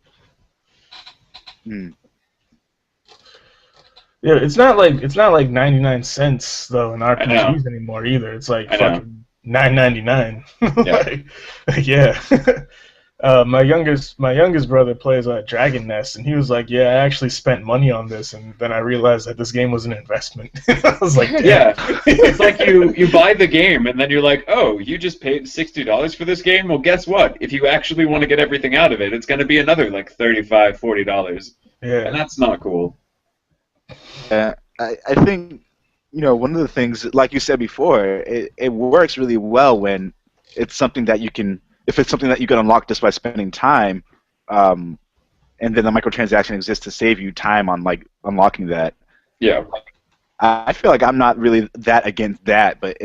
Yeah, it's not like 99 cents though in RPGs anymore either. It's like fucking $9.99. Yeah. My youngest brother plays Dragon Nest, and he was like, "Yeah, I actually spent money on this," and then I realized that this game was an investment. I was like, damn. "Yeah, it's like you buy the game, and then you're like, oh, you just paid $60 for this game. Well, guess what? If you actually want to get everything out of it, it's going to be another like $35, $40. Yeah, and that's not cool." I think one of the things, like you said before, it works really well when it's something that you can. If it's something that you can unlock just by spending time, and then the microtransaction exists to save you time on like unlocking that. Yeah. I feel like I'm not really that against that, but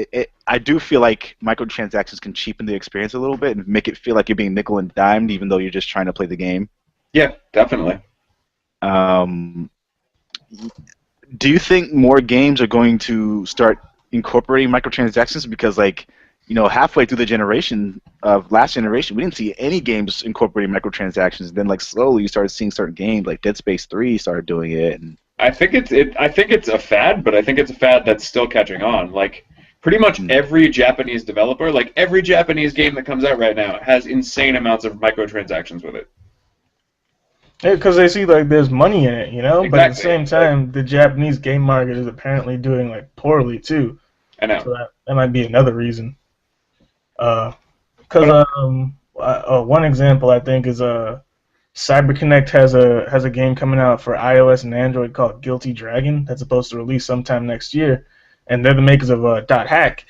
I do feel like microtransactions can cheapen the experience a little bit and make it feel like you're being nickel and dimed, even though you're just trying to play the game. Yeah, definitely. Do you think more games are going to start incorporating microtransactions? Because halfway through the generation of last generation, we didn't see any games incorporating microtransactions. Then, slowly, you started seeing certain games, like Dead Space 3 started doing it. And I think it's a fad, but I think it's a fad that's still catching on. Like, Pretty much Hmm. every Japanese developer, like every Japanese game that comes out right now, has insane amounts of microtransactions with it. Because they see like there's money in it, you know. But at the Exactly. same time, the Japanese game market is apparently doing like poorly too. I know. So that might be another reason. Because But one example I think is CyberConnect has a game coming out for iOS and Android called Guilty Dragon that's supposed to release sometime next year, and they're the makers of Dot Hack,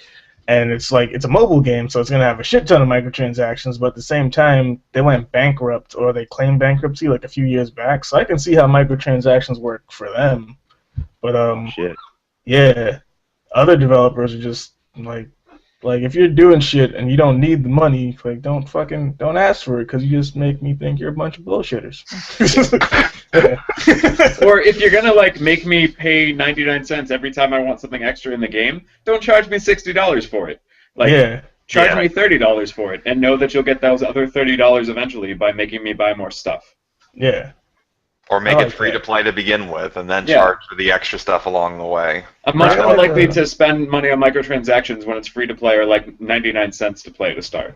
and it's a mobile game, so it's gonna have a shit ton of microtransactions. But at the same time, they went bankrupt or they claimed bankruptcy like a few years back, so I can see how microtransactions work for them. But Shit. yeah, other developers are just like if you're doing shit and you don't need the money, like don't ask for it because you just make me think you're a bunch of bullshitters. or if you're gonna like make me pay 99 cents every time I want something extra in the game, don't charge me $60 for it. Like Yeah, charge me $30 for it, and know that you'll get those other $30 eventually by making me buy more stuff. yeah. Or make I it like free that. to play to begin with, and then Yeah. charge for the extra stuff along the way. I'm much Right. more likely to spend money on microtransactions when it's free to play or like 99 cents to play to start.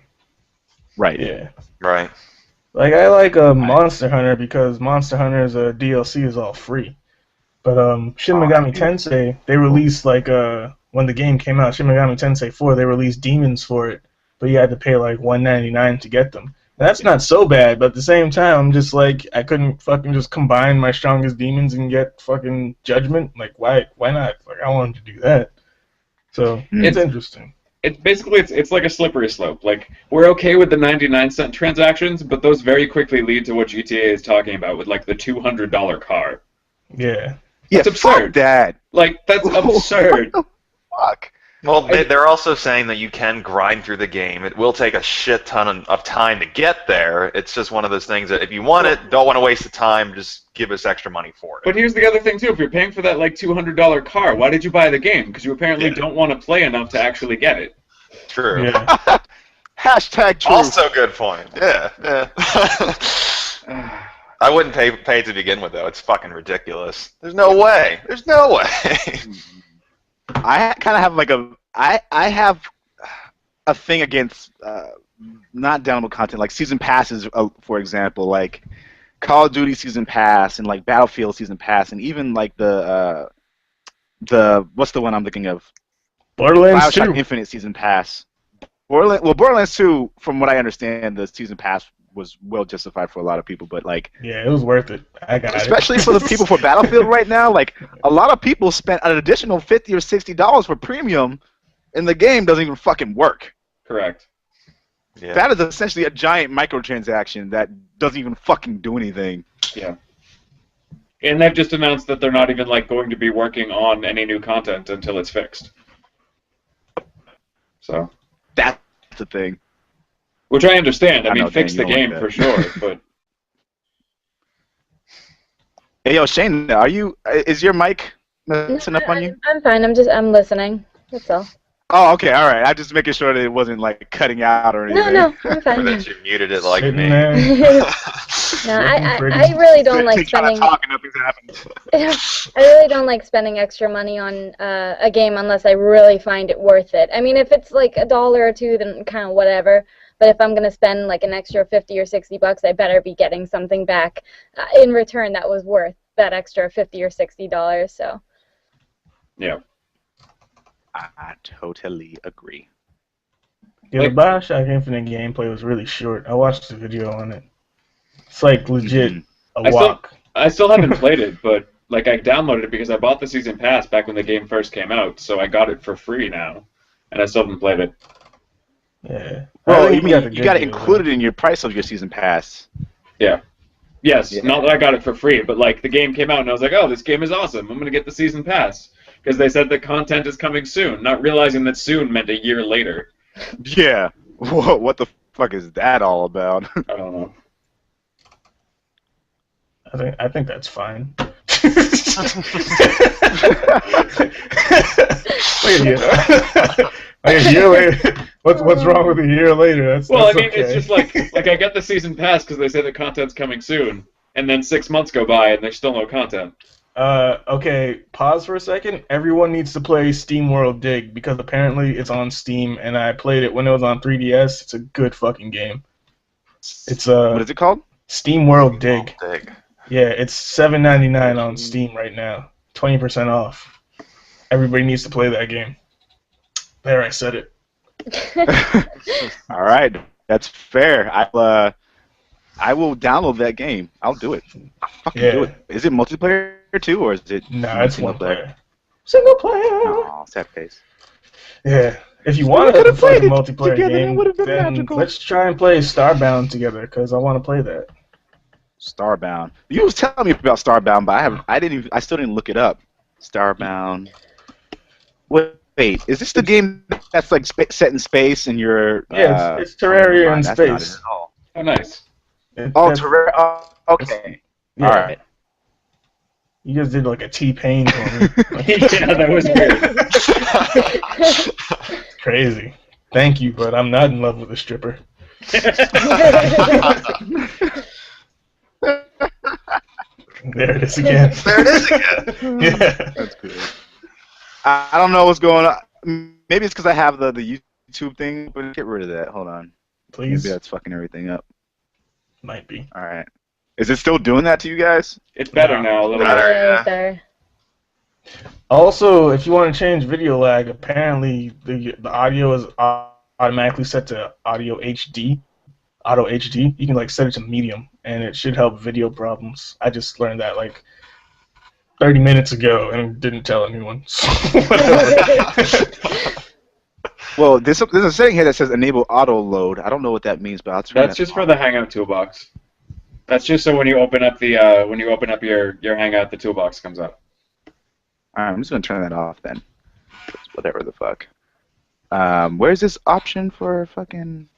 Right. Yeah. Right. Like I like Monster Hunter because Monster Hunter's DLC is all free. But Shin Megami Tensei, they released like when the game came out, Shin Megami Tensei 4, they released demons for it, but you had to pay like $1.99 to get them. And that's not so bad, but at the same time, I'm just like I couldn't fucking just combine my strongest demons and get fucking Judgment. Like why not? Like I wanted to do that. So it's interesting. It's basically it's like a slippery slope. Like we're okay with the 99-cent transactions, but those very quickly lead to what GTA is talking about with like the $200 car. Yeah. Yeah, That's absurd. fuck that. Like that's absurd. Fuck. Well, they're also saying that you can grind through the game. It will take a shit ton of time to get there. It's just one of those things that if you want it, don't want to waste the time, just give us extra money for it. But here's the other thing too: if you're paying for that like $200 car, why did you buy the game? Because you apparently don't want to play enough to actually get it. True. Yeah. Hashtag true. Also good point. Yeah. I wouldn't pay to begin with, though. It's fucking ridiculous. There's no way. There's no way. I kind of have like I have a thing against not downloadable content like season passes, for example, like Call of Duty season pass and like Battlefield season pass and even like the what's the one I'm thinking of? Borderlands BioShock 2. Infinite season pass. Borderlands 2, from what I understand, the season pass was well justified for a lot of people, but like Yeah, it was worth it. I got especially it. for the people for Battlefield right now, like a lot of people spent an additional $50 or $60 for premium, and the game doesn't even fucking work. Correct. Yeah. That is essentially a giant microtransaction that doesn't even fucking do anything. Yeah. And they've just announced that they're not even like going to be working on any new content until it's fixed. So. That's the thing. Which I understand. I I mean, know, fix Dan, the you don't game like for that. sure, but Hey, yo, Shane, is your mic messing up on you? I'm fine. I'm listening. That's all. Oh, okay, all right. I'm just making sure that it wasn't like cutting out or anything. No, I'm Or fine. that you muted it like Sitting me. there. No, I really don't like Trying to spending. talk and nothing's happening. I really don't like spending extra money on a game unless I really find it worth it. I mean, if it's like $1 or $2, then kind of whatever. But if I'm gonna spend like an extra $50 or $60, I better be getting something back in return that was worth that extra $50 or $60. So. yeah. I totally agree. Yeah, the Bioshock Infinite gameplay was really short. I watched the video on it. It's like legit a walk. I still haven't played it, but like I downloaded it because I bought the season pass back when the game first came out, so I got it for free now, and I still haven't played it. Yeah. Well, I you think mean got the you good got it deal, included in your price of your season pass. Yeah. Yes, Yeah. not that I got it for free, but like the game came out and I was like, oh, this game is awesome. I'm gonna get the season pass because they said the content is coming soon, not realizing that soon meant a year later. Yeah. What the fuck is that all about? I don't know. I think that's fine. Like a year later. What's wrong with a year later? That's Well, that's I mean, okay. it's just like I get the season pass because they say the content's coming soon, and then 6 months go by and there's still no content. Okay, pause for a second. Everyone needs to play Steam World Dig because apparently it's on Steam, and I played it when it was on 3DS. It's a good fucking game. It's What is it called? Steam World Dig. Dig. Yeah, it's $7.99 on Steam right now. 20% off. Everybody needs to play that game. There, I said it. All right, that's fair. I will download that game. I'll do it. I'll fucking do it. Is it multiplayer too, or is it it's single one player? Single player. Oh, sad face. Yeah. If you want to play a multiplayer game, then magical. let's try and play Starbound together because I want to play that. Starbound. You was telling me about Starbound, but I still didn't look it up. Starbound. Wait, is this the game that's like set in space and you're? Yeah, it's Terraria in that's space. not it at all. Oh, nice. Terraria. Oh, okay. Yeah. All right. You just did like a T-Pain for me. Yeah, that was weird. Crazy. Thank you, but I'm not in love with a stripper. There it is again. There it is again. Yeah. That's good. I don't know what's going on. Maybe it's because I have the YouTube thing, but get rid of that. Hold on. Please. Maybe that's fucking everything up. Might be. All right. Is it still doing that to you guys? It's better now, a little bit. Better. There. Also, if you want to change video lag, apparently the audio is automatically set to audio HD. Auto HD. You can like set it to medium, and it should help video problems. I just learned that like 30 minutes ago and didn't tell anyone. So whatever. Well, there's a setting here that says enable auto load. I don't know what that means, but I'll turn That's just for the Hangout toolbox. That's just so when you open up the your Hangout, the toolbox comes up. All right, I'm just gonna turn that off then. Whatever the fuck. Where's this option for fucking?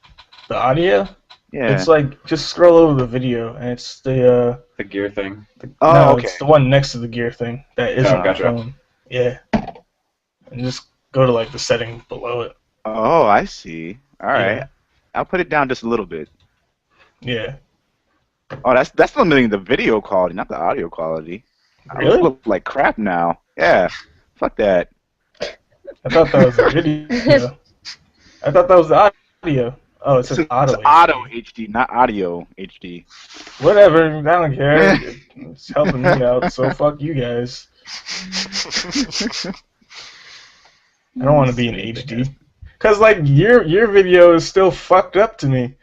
The audio? Yeah. It's like just scroll over the video, and it's the The gear thing. Okay. it's the one next to the gear thing that is on gotcha. the phone. Yeah. And just go to like the setting below it. Oh, I see. All right. Yeah. I'll put it down just a little bit. Yeah. Oh, that's limiting the video quality, not the audio quality. Really? I look like crap now. Yeah. Fuck that. I thought that was the video. I thought that was the audio. Oh, it says auto. It's auto HD, not audio HD. Whatever. I don't care. It's helping me out, so fuck you guys. I don't want to be in HD. Cause like your video is still fucked up to me.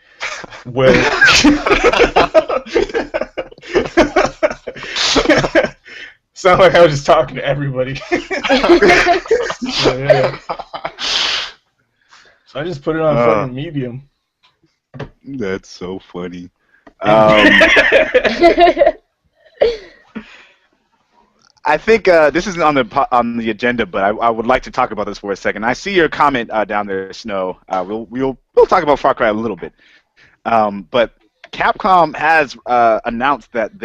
Well. Sound like I was just talking to everybody. So, yeah. So I just put it on fucking medium. That's so funny. I think this isn't on the agenda, but I would like to talk about this for a second. I see your comment down there, Snow. We'll talk about Far Cry a little bit, but Capcom has announced that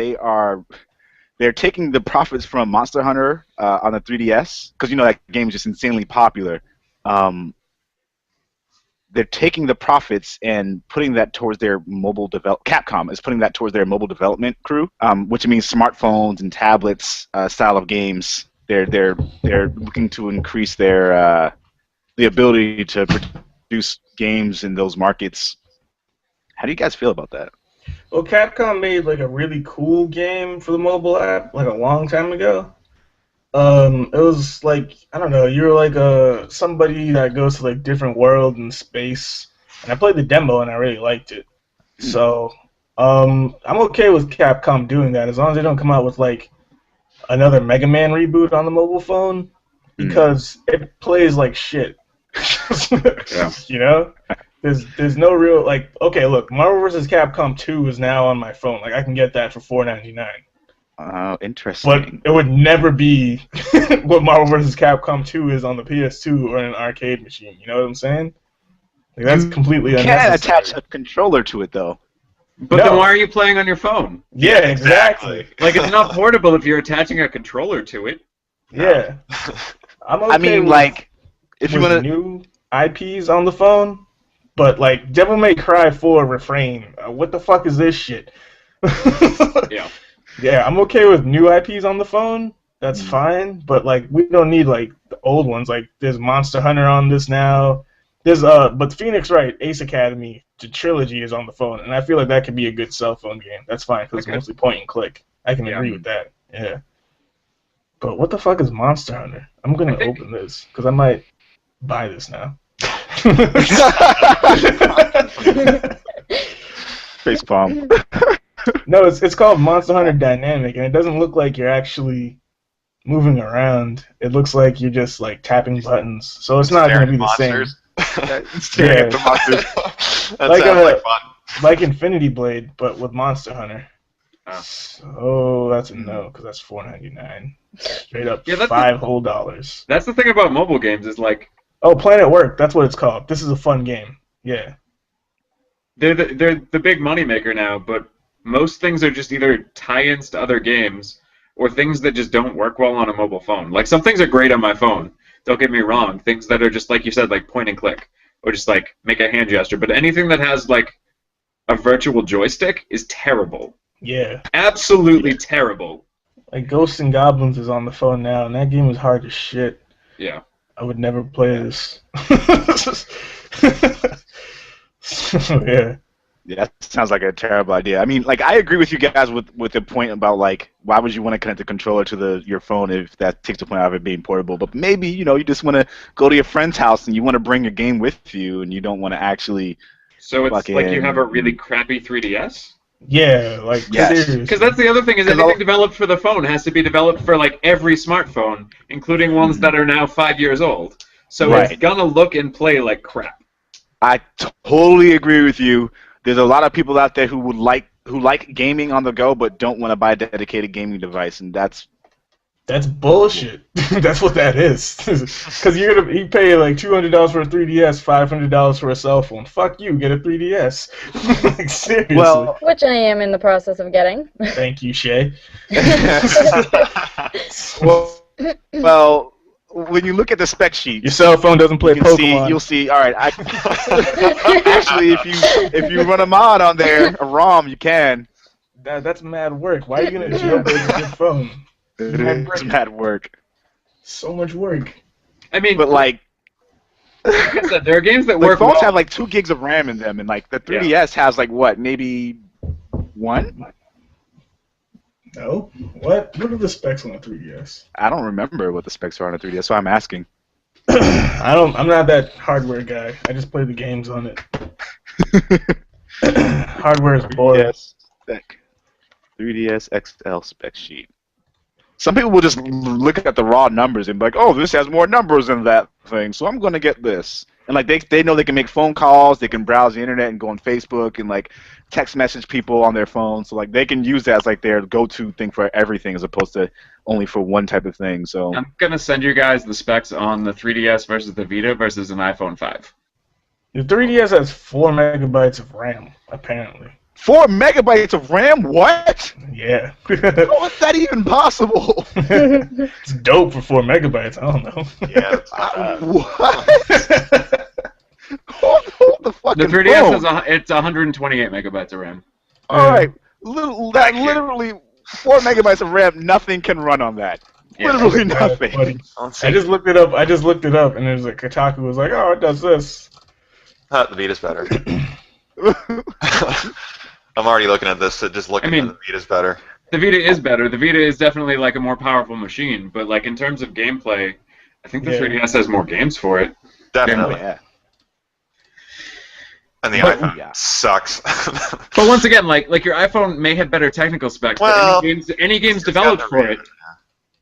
they're taking the profits from Monster Hunter on the 3DS because you know that game is just insanely popular. They're taking the profits and putting that towards their mobile Capcom is putting that towards their mobile development crew, which means smartphones and tablets style of games. They're looking to increase their the ability to produce games in those markets. How do you guys feel about that? Well, Capcom made like a really cool game for the mobile app like a long time ago. It was like, I don't know, you're like somebody that goes to like different worlds in space, and I played the demo and I really liked it. So I'm okay with Capcom doing that as long as they don't come out with like another Mega Man reboot on the mobile phone, because it plays like shit. Yeah. You know? There's no real like, okay, look, Marvel vs. Capcom 2 is now on my phone. Like I can get that for $4.99. Oh, interesting. But it would never be what Marvel vs. Capcom 2 is on the PS2 or in an arcade machine. You know what I'm saying? Like, that's completely you unnecessary. can't attach a controller to it, though. But then why are you playing on your phone? Yeah, exactly. Like, it's not portable if you're attaching a controller to it. Yeah. I'm okay I mean, with, like, if you with want to... new IPs on the phone, but, like, Devil May Cry 4 Refrain, what the fuck is this shit? Yeah. Yeah, I'm okay with new IPs on the phone. That's Mm. fine, but like we don't need like the old ones. Like there's Monster Hunter on this now. There's but Phoenix Wright Ace Academy, the trilogy is on the phone, and I feel like that could be a good cell phone game. That's fine because it's Okay. mostly point and click. I can Yeah. agree with that. Yeah. But what the fuck is Monster Hunter? I'm gonna I think- open this because I might buy this now. Face palm. No, it's called Monster Hunter Dynamic, and it doesn't look like you're actually moving around. It looks like you're just like tapping buttons. So it's not going to be the same. Staring at the Yeah. monsters. That Like sounds a- like fun. Like Infinity Blade, but with Monster Hunter. Oh. So that's a no, because that's $4.99. Straight up, Yeah, that's $5 whole dollars. That's the thing about mobile games is like Oh, Planet Work. That's what it's called. This is a fun game. Yeah. they're the big moneymaker now, but most things are just either tie-ins to other games or things that just don't work well on a mobile phone. Like some things are great on my phone. Don't get me wrong. Things that are just like you said, like point and click, or just like make a hand gesture. But anything that has like a virtual joystick is terrible. Yeah. Absolutely terrible. Like Ghosts and Goblins is on the phone now, and that game is hard as shit. Yeah. I would never play this. Yeah. Yeah, that sounds like a terrible idea. I mean, like I agree with you guys with the point about like why would you want to connect the controller to your phone if that takes the point out of it being portable? But maybe you just want to go to your friend's house and you want to bring your game with you and you don't want to actually. So it's Fucking- like you have a really crappy 3DS? Yeah, like Yes. seriously. Because that's the other thing is 'Cause anything I'll- developed for the phone has to be developed for like every smartphone, including ones that are now 5 years old. So it's Right. gonna look and play like crap. I totally agree with you. There's a lot of people out there who like gaming on the go but don't want to buy a dedicated gaming device, and that's That's bullshit. That's what that is. Because you pay like $200 for a 3DS, $500 for a cell phone. Fuck you, get a 3DS. Like seriously. well. Which I am in the process of getting. Thank you, Shay. Well, when you look at the spec sheet, Your cell phone doesn't play you can Pokemon. you'll see. All right, actually, if you run a mod on there, a ROM, you can. That's mad work. Why are you gonna jailbreak your phone? It is mad work. So much work. I mean, But like like I said, there are games that the work phones well. have like 2 gigs of RAM in them, and like the 3DS has like what, maybe 1? No? What are the specs on a 3DS? I don't remember what the specs are on a 3DS, so I'm asking. I'm not that hardware guy. I just play the games on it. Hardware is boring. 3DS spec. 3DS XL spec sheet. Some people will just look at the raw numbers and be like, "Oh, this has more numbers than that thing, so I'm gonna get this." And like they know they can make phone calls, they can browse the internet and go on Facebook and like text message people on their phone. So like they can use that as like their go-to thing for everything, as opposed to only for one type of thing. So I'm gonna send you guys the specs on the 3DS versus the Vita versus an iPhone 5. The 3DS has 4 megabytes of RAM, apparently. 4 megabytes of RAM? What? Yeah. How is that even possible? It's dope for 4 megabytes. I don't know. Yeah, that's not bad. What? Hold the fucking The 3DS phone. it's 128 megabytes of RAM. All right, literally 4 megabytes of RAM. Nothing can run on that. Yeah. Literally That's nothing. funny. Let's see. I just looked it up. And there's like Kotaku was like, "Oh, it does this." The Vita's better. I'm already looking at this. Just looking I mean- at the Vita's better. The Vita is better. The Vita is definitely like a more powerful machine, but like in terms of gameplay, I think the Yeah. 3DS has more games for it. Definitely. Yeah. And the But- iPhone Yeah. sucks. But once again, like your iPhone may have better technical specs, Well, but any games It's got developed the for RAM. it.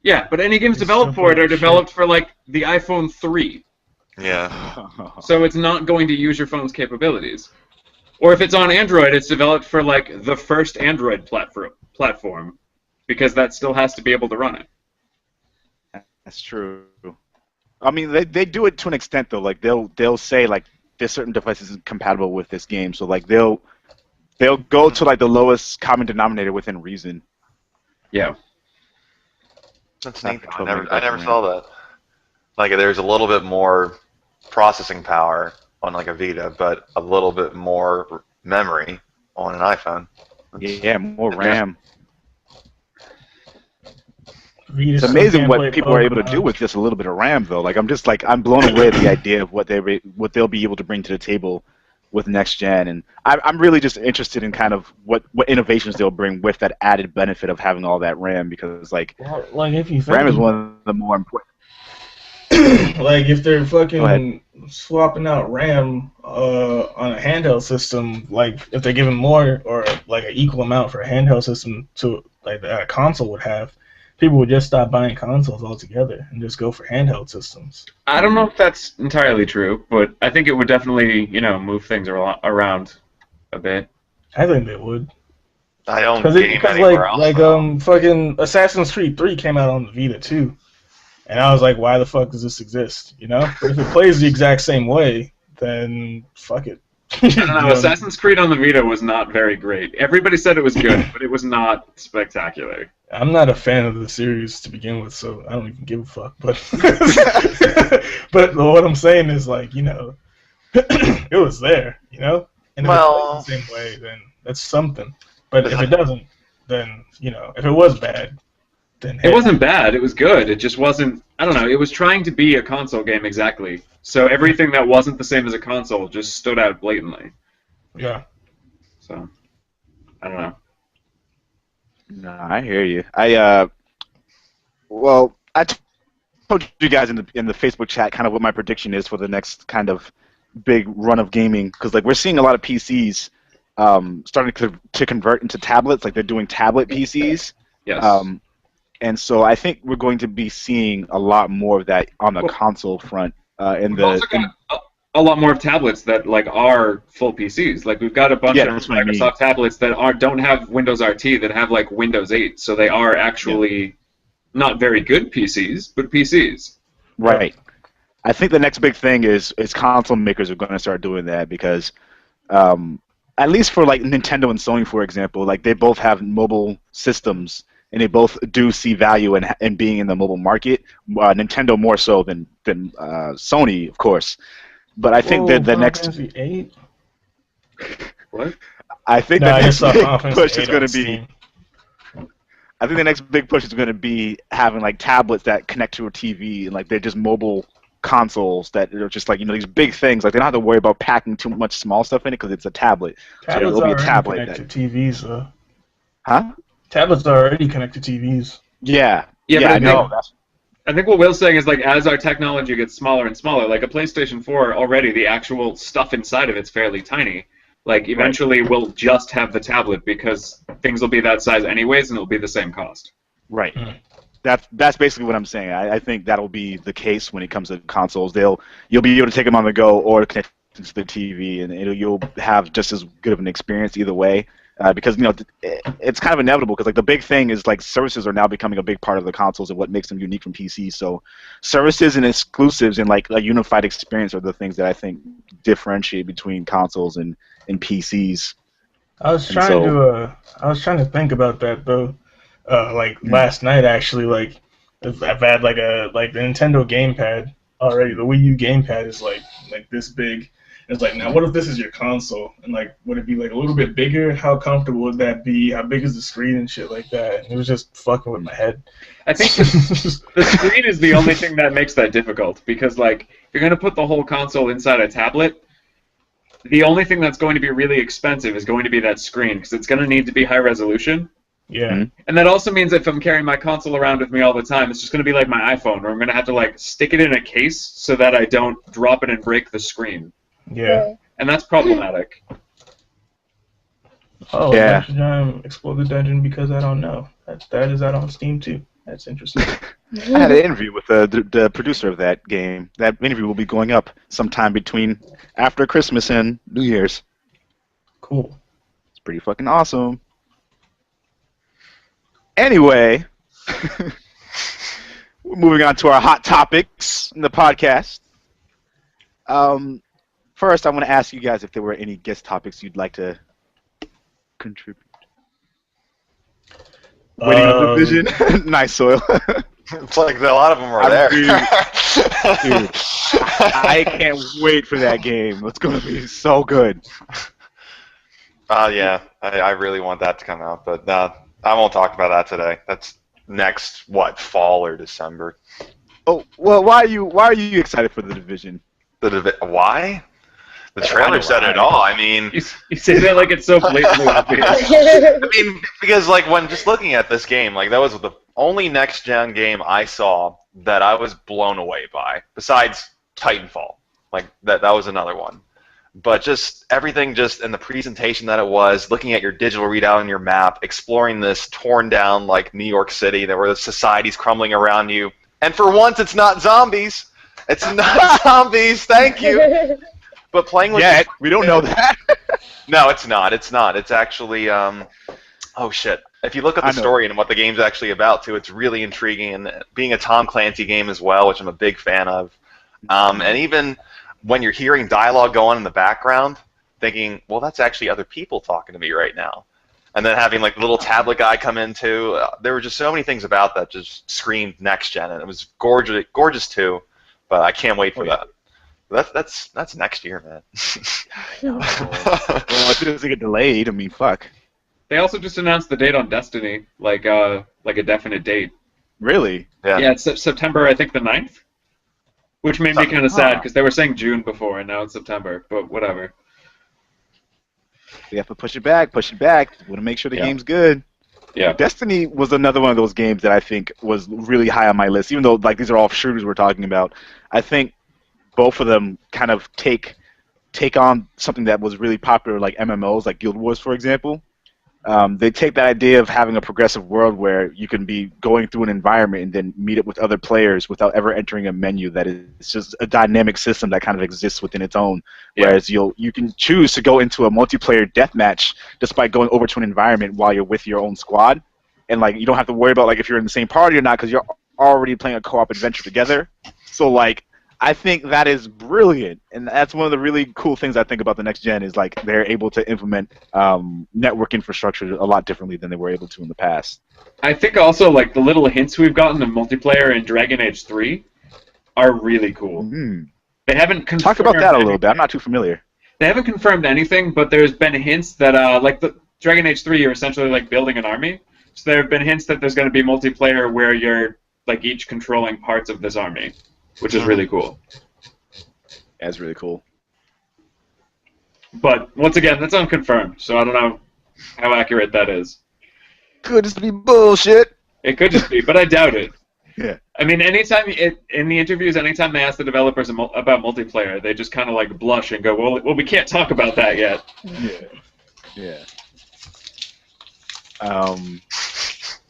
Yeah, but any games It's developed so for it are shit. developed for like the iPhone 3. Yeah. So it's not going to use your phone's capabilities. Or if it's on Android, it's developed for like the first Android platform, because that still has to be able to run it. That's true. I mean, they do it to an extent though. Like they'll say like this certain device isn't compatible with this game, so like they'll go to like the lowest common denominator within reason. Yeah. That's Not neat. for I 12 never megabytes saw that. Like, there's a little bit more processing power on like a Vita, but a little bit more memory on an iPhone. Yeah, more RAM. Vita It's still amazing can't what play people are able to do Pokemon. with just a little bit of RAM, though. Like I'm blown away at the idea of what they'll be able to bring to the table with next gen, and I'm really just interested in kind of what innovations they'll bring with that added benefit of having all that RAM, because like Well, like if you RAM think is one about of the more important. like if they're Go ahead. fucking swapping out RAM on a handheld system, like if they're giving more or like an equal amount for a handheld system to like that a console would have, people would just stop buying consoles altogether and just go for handheld systems. I don't know if that's entirely true, but I think it would definitely, move things around a bit. I think they would. I don't Because game anywhere else. though. fucking Assassin's Creed 3 came out on the Vita too, and I was like, why the fuck does this exist? You know, but if it plays the exact same way, then fuck it. I don't know. Assassin's Creed on the Vita was not very great. Everybody said it was good, but it was not spectacular. I'm not a fan of the series to begin with, so I don't even give a fuck. But but what I'm saying is like, it was there, and if it plays the same way, then that's something. But if it doesn't, then if it was bad, then It wasn't bad. It was good. It just wasn't. I don't know. It was trying to be a console game exactly. So everything that wasn't the same as a console just stood out blatantly. Yeah. So I don't know. No, I hear you. I told you guys in the Facebook chat kind of what my prediction is for the next kind of big run of gaming, because like we're seeing a lot of PCs starting to convert into tablets, like they're doing tablet PCs. Yes. And so I think we're going to be seeing a lot more of that on the console front. We've also got a lot more of tablets that are full PCs. Like we've got a bunch of that's what I mean. Microsoft tablets that don't have Windows RT, that have like Windows 8, so they are actually not very good PCs, but PCs. Right. I think the next big thing is console makers are going to start doing that, because at least for like Nintendo and Sony, for example, like they both have mobile systems, and they both do see value in being in the mobile market. Nintendo more so than Sony, of course. But I think that the next. Fantasy 8? What? I think No, the I next just saw big Final Fantasy push is 8 going on to be. Steam. I think the next big push is going to be having like tablets that connect to a TV, and like they're just mobile consoles that are just like these big things. Like they don't have to worry about packing too much small stuff in it because it's a tablet. Tablets so it'll be a already tablet. connect to TVs, though. Huh? Tablets are already connected to TVs. Yeah. Yeah, but I know. I think what Will's saying is like as our technology gets smaller and smaller, like a PlayStation 4 already, the actual stuff inside of it's fairly tiny. Like eventually we'll just have the tablet because things will be that size anyways, and it'll be the same cost. Right. That's basically what I'm saying. I think that'll be the case when it comes to consoles. You'll be able to take them on the go or connect to the TV, and you'll have just as good of an experience either way. Because it's kind of inevitable, because like the big thing is like services are now becoming a big part of the consoles and what makes them unique from PCs. So services and exclusives and like a unified experience are the things that I think differentiate between consoles and PCs. I was trying to think about that though. Last night actually, like I've had like the Nintendo gamepad already. The Wii U gamepad is like this big. It's like, now what if this is your console? And like, would it be like a little bit bigger? How comfortable would that be? How big is the screen and shit like that? And it was just fucking with my head. I think the screen is the only thing that makes that difficult, because like if you're gonna put the whole console inside a tablet, the only thing that's going to be really expensive is going to be that screen, because it's going to need to be high resolution. Yeah. Mhm. And that also means if I'm carrying my console around with me all the time, it's just going to be like my iPhone, where I'm going to have to like stick it in a case so that I don't drop it and break the screen. Yeah. And that's problematic. Oh, Yeah. Adventure Time Explore the Dungeon Because I Don't Know. That is out on Steam too. That's interesting. I had an interview with the producer of that game. That interview will be going up sometime between after Christmas and New Year's. Cool. It's pretty fucking awesome. Anyway, we're moving on to our hot topics in the podcast. First, I want to ask you guys if there were any guest topics you'd like to contribute. Waiting on the vision. Nice, Soil. It's like a lot of them are there. Dude, I can't wait for that game. It's going to be so good. Yeah, I really want that to come out, but I won't talk about that today. That's next fall or December. Oh well, why are you excited for the Division? Why? The I trailer know said why. it all. I mean, You say that like it's so blatantly obvious. I mean, because like when just looking at this game, like that was the only next gen game I saw that I was blown away by, besides Titanfall. Like that was another one. But just everything just in the presentation that it was, looking at your digital readout on your map, exploring this torn down like New York City, there were the societies crumbling around you. And for once it's not zombies. It's not zombies, thank you. But playing with Yeah, we don't know that. No, it's not. It's not. It's actually oh shit. If you look at I the know. story and what the game's actually about too, it's really intriguing, and being a Tom Clancy game as well, which I'm a big fan of. And even when you're hearing dialogue go on in the background, thinking, well, that's actually other people talking to me right now. And then having like the little tablet guy come in too. There were just so many things about that just screamed next gen, and it was gorgeous too. But I can't wait for that. That's next year, man. Well, if it doesn't get delayed, I mean, fuck. They also just announced the date on Destiny, like a definite date. Really? Yeah, it's September, I think the 9th, which made me kind of sad because they were saying June before, and now it's September. But whatever. We have to push it back. Want to make sure the Yeah. game's good. Yeah. Destiny was another one of those games that I think was really high on my list, even though like these are all shooters we're talking about. I think both of them kind of take on something that was really popular, like MMOs, like Guild Wars, for example. They take that idea of having a progressive world where you can be going through an environment and then meet up with other players without ever entering a menu. That is just a dynamic system that kind of exists within its own. Yeah. Whereas you can choose to go into a multiplayer deathmatch despite going over to an environment while you're with your own squad, and like you don't have to worry about like if you're in the same party or not because you're already playing a co-op adventure together. So like I think that is brilliant, and that's one of the really cool things I think about the next gen is like they're able to implement network infrastructure a lot differently than they were able to in the past. I think also like the little hints we've gotten in multiplayer in Dragon Age 3 are really cool. Mm. They haven't confirmed Talk about that a little bit. I'm not too familiar. They haven't confirmed anything, but there's been hints that like the Dragon Age 3, you're essentially like building an army. So there have been hints that there's going to be multiplayer where you're like each controlling parts of this army, which is really cool. That's really cool. But once again, that's unconfirmed, so I don't know how accurate that is. Could just be bullshit. It could just be, but I doubt it. Yeah. I mean, in the interviews, anytime they ask the developers about multiplayer, they just kind of like blush and go, "Well, we can't talk about that yet." Yeah.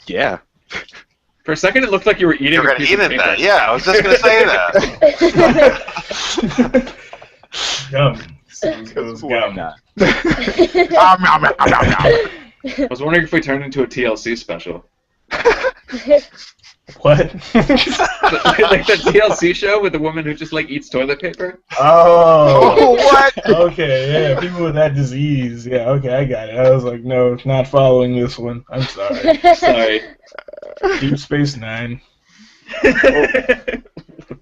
Yeah. For a second, it looked like you were eating. You're a gonna piece eat of it paper. then. Yeah, I was just gonna say that. Gum. Goes Why gum. not? I was wondering if we turned into a TLC special, What? like that TLC show with the woman who just like eats toilet paper. Oh. What? Okay, yeah, people with that disease. Yeah, okay, I got it. I was like, no, not following this one. I'm sorry. Sorry. Deep Space Nine.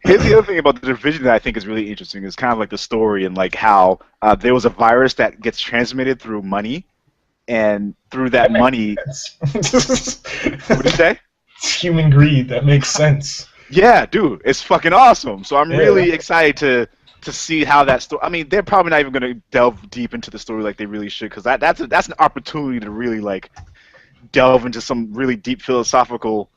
Here's the other thing about the Division that I think is really interesting is kind of like the story and like how there was a virus that gets transmitted through money, and through that money, what did you say? It's human greed. That makes sense. Yeah, dude, it's fucking awesome. So I'm Yeah. really excited to see how that story. I mean, they're probably not even going to delve deep into the story like they really should, because that's an opportunity to really like delve into some really deep philosophical,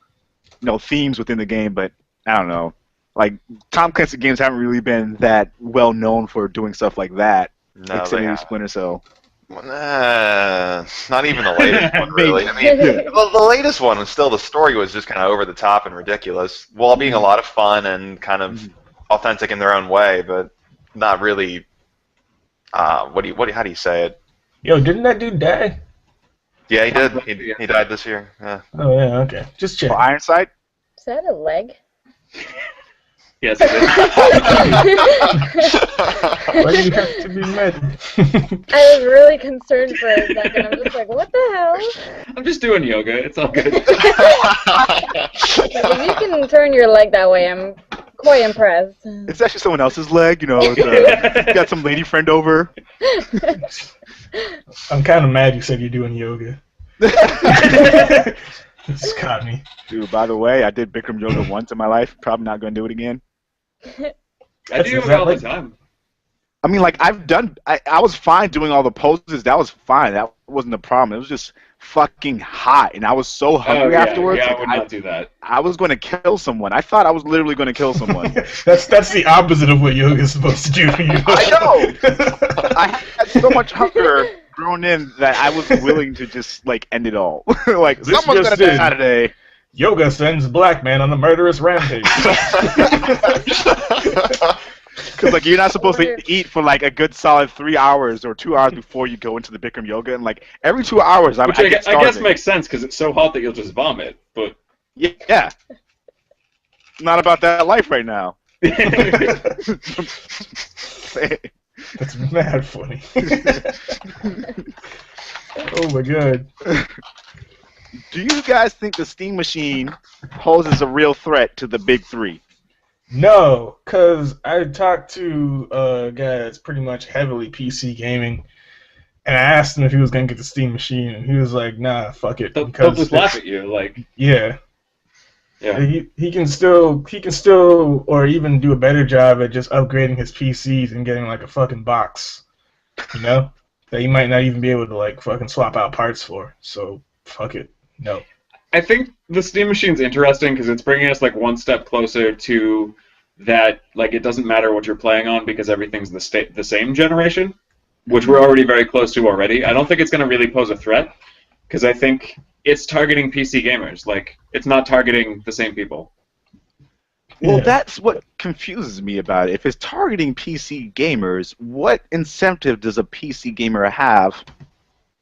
themes within the game. But I don't know, like Tom Clancy games haven't really been that well known for doing stuff like that, No, except they maybe haven't. Splinter Cell. Not even the latest one, really. I mean, the latest one was still, the story was just kind of over the top and ridiculous, while being a lot of fun and kind of authentic in their own way, but not really. How do you say it? Yo, didn't that dude die? Yeah, he did. He died this year. Yeah. Oh yeah, okay. Just check. For Ironside? Is that a leg? Yes, it Why do you have to be mad? I was really concerned for a second. I'm just like, what the hell? is. I'm just doing yoga. It's all good. If you can turn your leg that way, I'm quite impressed. It's actually someone else's leg, it's, got some lady friend over. I'm kind of mad you said you're doing yoga. This got me. Dude, by the way, I did Bikram yoga once in my life. Probably not going to do it again. I do yoga all the time. I mean, like, I was fine doing all the poses. That was fine. That wasn't the problem. It was just fucking hot, and I was so hungry afterwards. Yeah, I like, would not do that. I was going to kill someone. I thought I was literally going to kill someone. That's the opposite of what yoga is supposed to do for you. I know. I had so much hunger grown in that I was willing to just, like, end it all. Like, This someone's just going to in. die today. Yoga sends black man on a murderous rampage. Because, like, you're not supposed to eat for, like, a good solid 3 hours or 2 hours before you go into the Bikram yoga. And, like, every 2 hours, I Which get starving. I guess makes sense because it's so hot that you'll just vomit. But Yeah. Not about that life right now. That's mad funny. Oh my god. Do you guys think the Steam Machine poses a real threat to the big three? No, because I talked to a guy that's pretty much heavily PC gaming, and I asked him if he was going to get the Steam Machine, and he was like, nah, fuck it. they'll because just laugh at you, like, Yeah. yeah. He can still, or even do a better job at just upgrading his PCs and getting, like, a fucking box, you know? That you might not even be able to, like, fucking swap out parts for. So, fuck it. No. I think the Steam Machine's interesting because it's bringing us like one step closer to that. Like, it doesn't matter what you're playing on because everything's the same generation, which we're already very close to already. I don't think it's going to really pose a threat because I think it's targeting PC gamers. Like, it's not targeting the same people. Well, Yeah. that's what confuses me about it. If it's targeting PC gamers, what incentive does a PC gamer have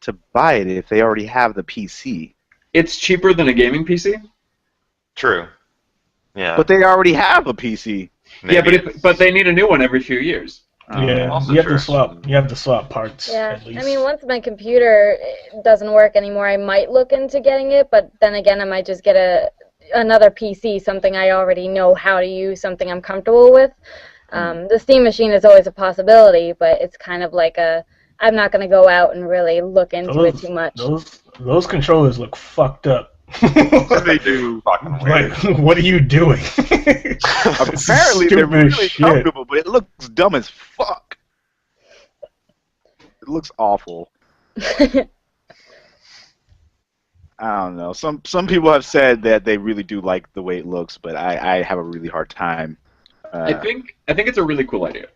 to buy it if they already have the PC? It's cheaper than a gaming PC. True. Yeah. But they already have a PC. Yeah, Maybe but they need a new one every few years. Yeah, Also you have true. to swap. You have to swap parts. Yeah, At least. I mean, once my computer doesn't work anymore, I might look into getting it, but then again, I might just get another PC, something I already know how to use, something I'm comfortable with. The Steam Machine is always a possibility, but it's kind of like I'm not going to go out and really look into it too much. Those controllers look fucked up. They do. Fucking weird. Like, what are you doing? Apparently, they're Stupid really shit. comfortable, but it looks dumb as fuck. It looks awful. I don't know. Some people have said that they really do like the way it looks, but I have a really hard time. I think it's a really cool idea.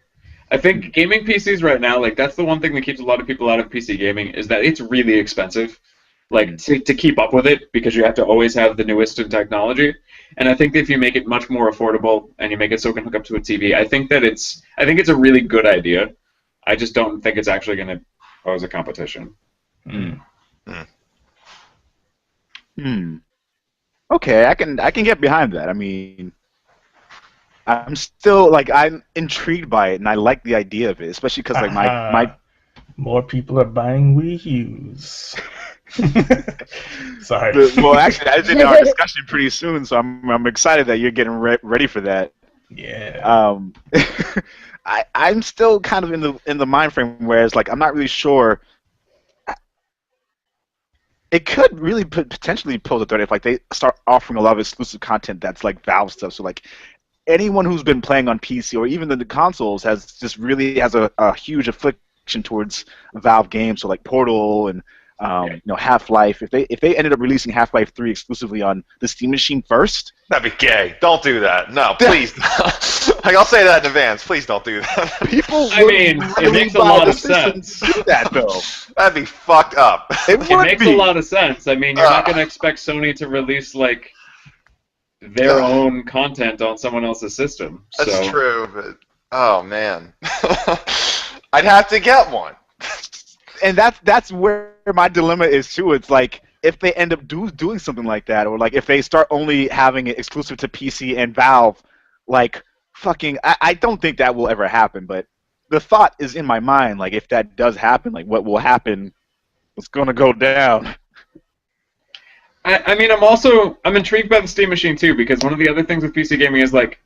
I think gaming PCs right now, like, that's the one thing that keeps a lot of people out of PC gaming is that it's really expensive, like, to keep up with it because you have to always have the newest in technology. And I think if you make it much more affordable and you make it so it can hook up to a TV, I think it's a really good idea. I just don't think it's actually going to pose a competition. Okay, I can get behind that. I mean, I'm still I'm intrigued by it, and I like the idea of it, especially because like my more people are buying Wii U's. Sorry. well, actually, that's in our discussion pretty soon, so I'm excited that you're getting ready for that. Yeah. I'm still kind of in the mind frame, whereas like I'm not really sure. It could really potentially pose a threat if like they start offering a lot of exclusive content that's like Valve stuff. So like anyone who's been playing on PC or even the consoles has a huge affliction towards Valve games. So like Portal and Half-Life. If they ended up releasing Half-Life 3 exclusively on the Steam Machine first, That'd be gay. Don't do that. No, please. Like, I'll say that in advance. Please don't do that. people I mean, it makes a lot of sense. Do that though. That'd be fucked up. It It would makes be. a lot of sense. I mean, you're not going to expect Sony to release like their own content on someone else's system. That's So true, but oh man, I'd have to get one. And that's where my dilemma is too. It's like if they end up doing something like that, or like if they start only having it exclusive to PC and Valve, like fucking, I don't think that will ever happen. But the thought is in my mind, like if that does happen, like what will happen? What's gonna go down? I mean, I'm intrigued by the Steam Machine too, because one of the other things with PC gaming is like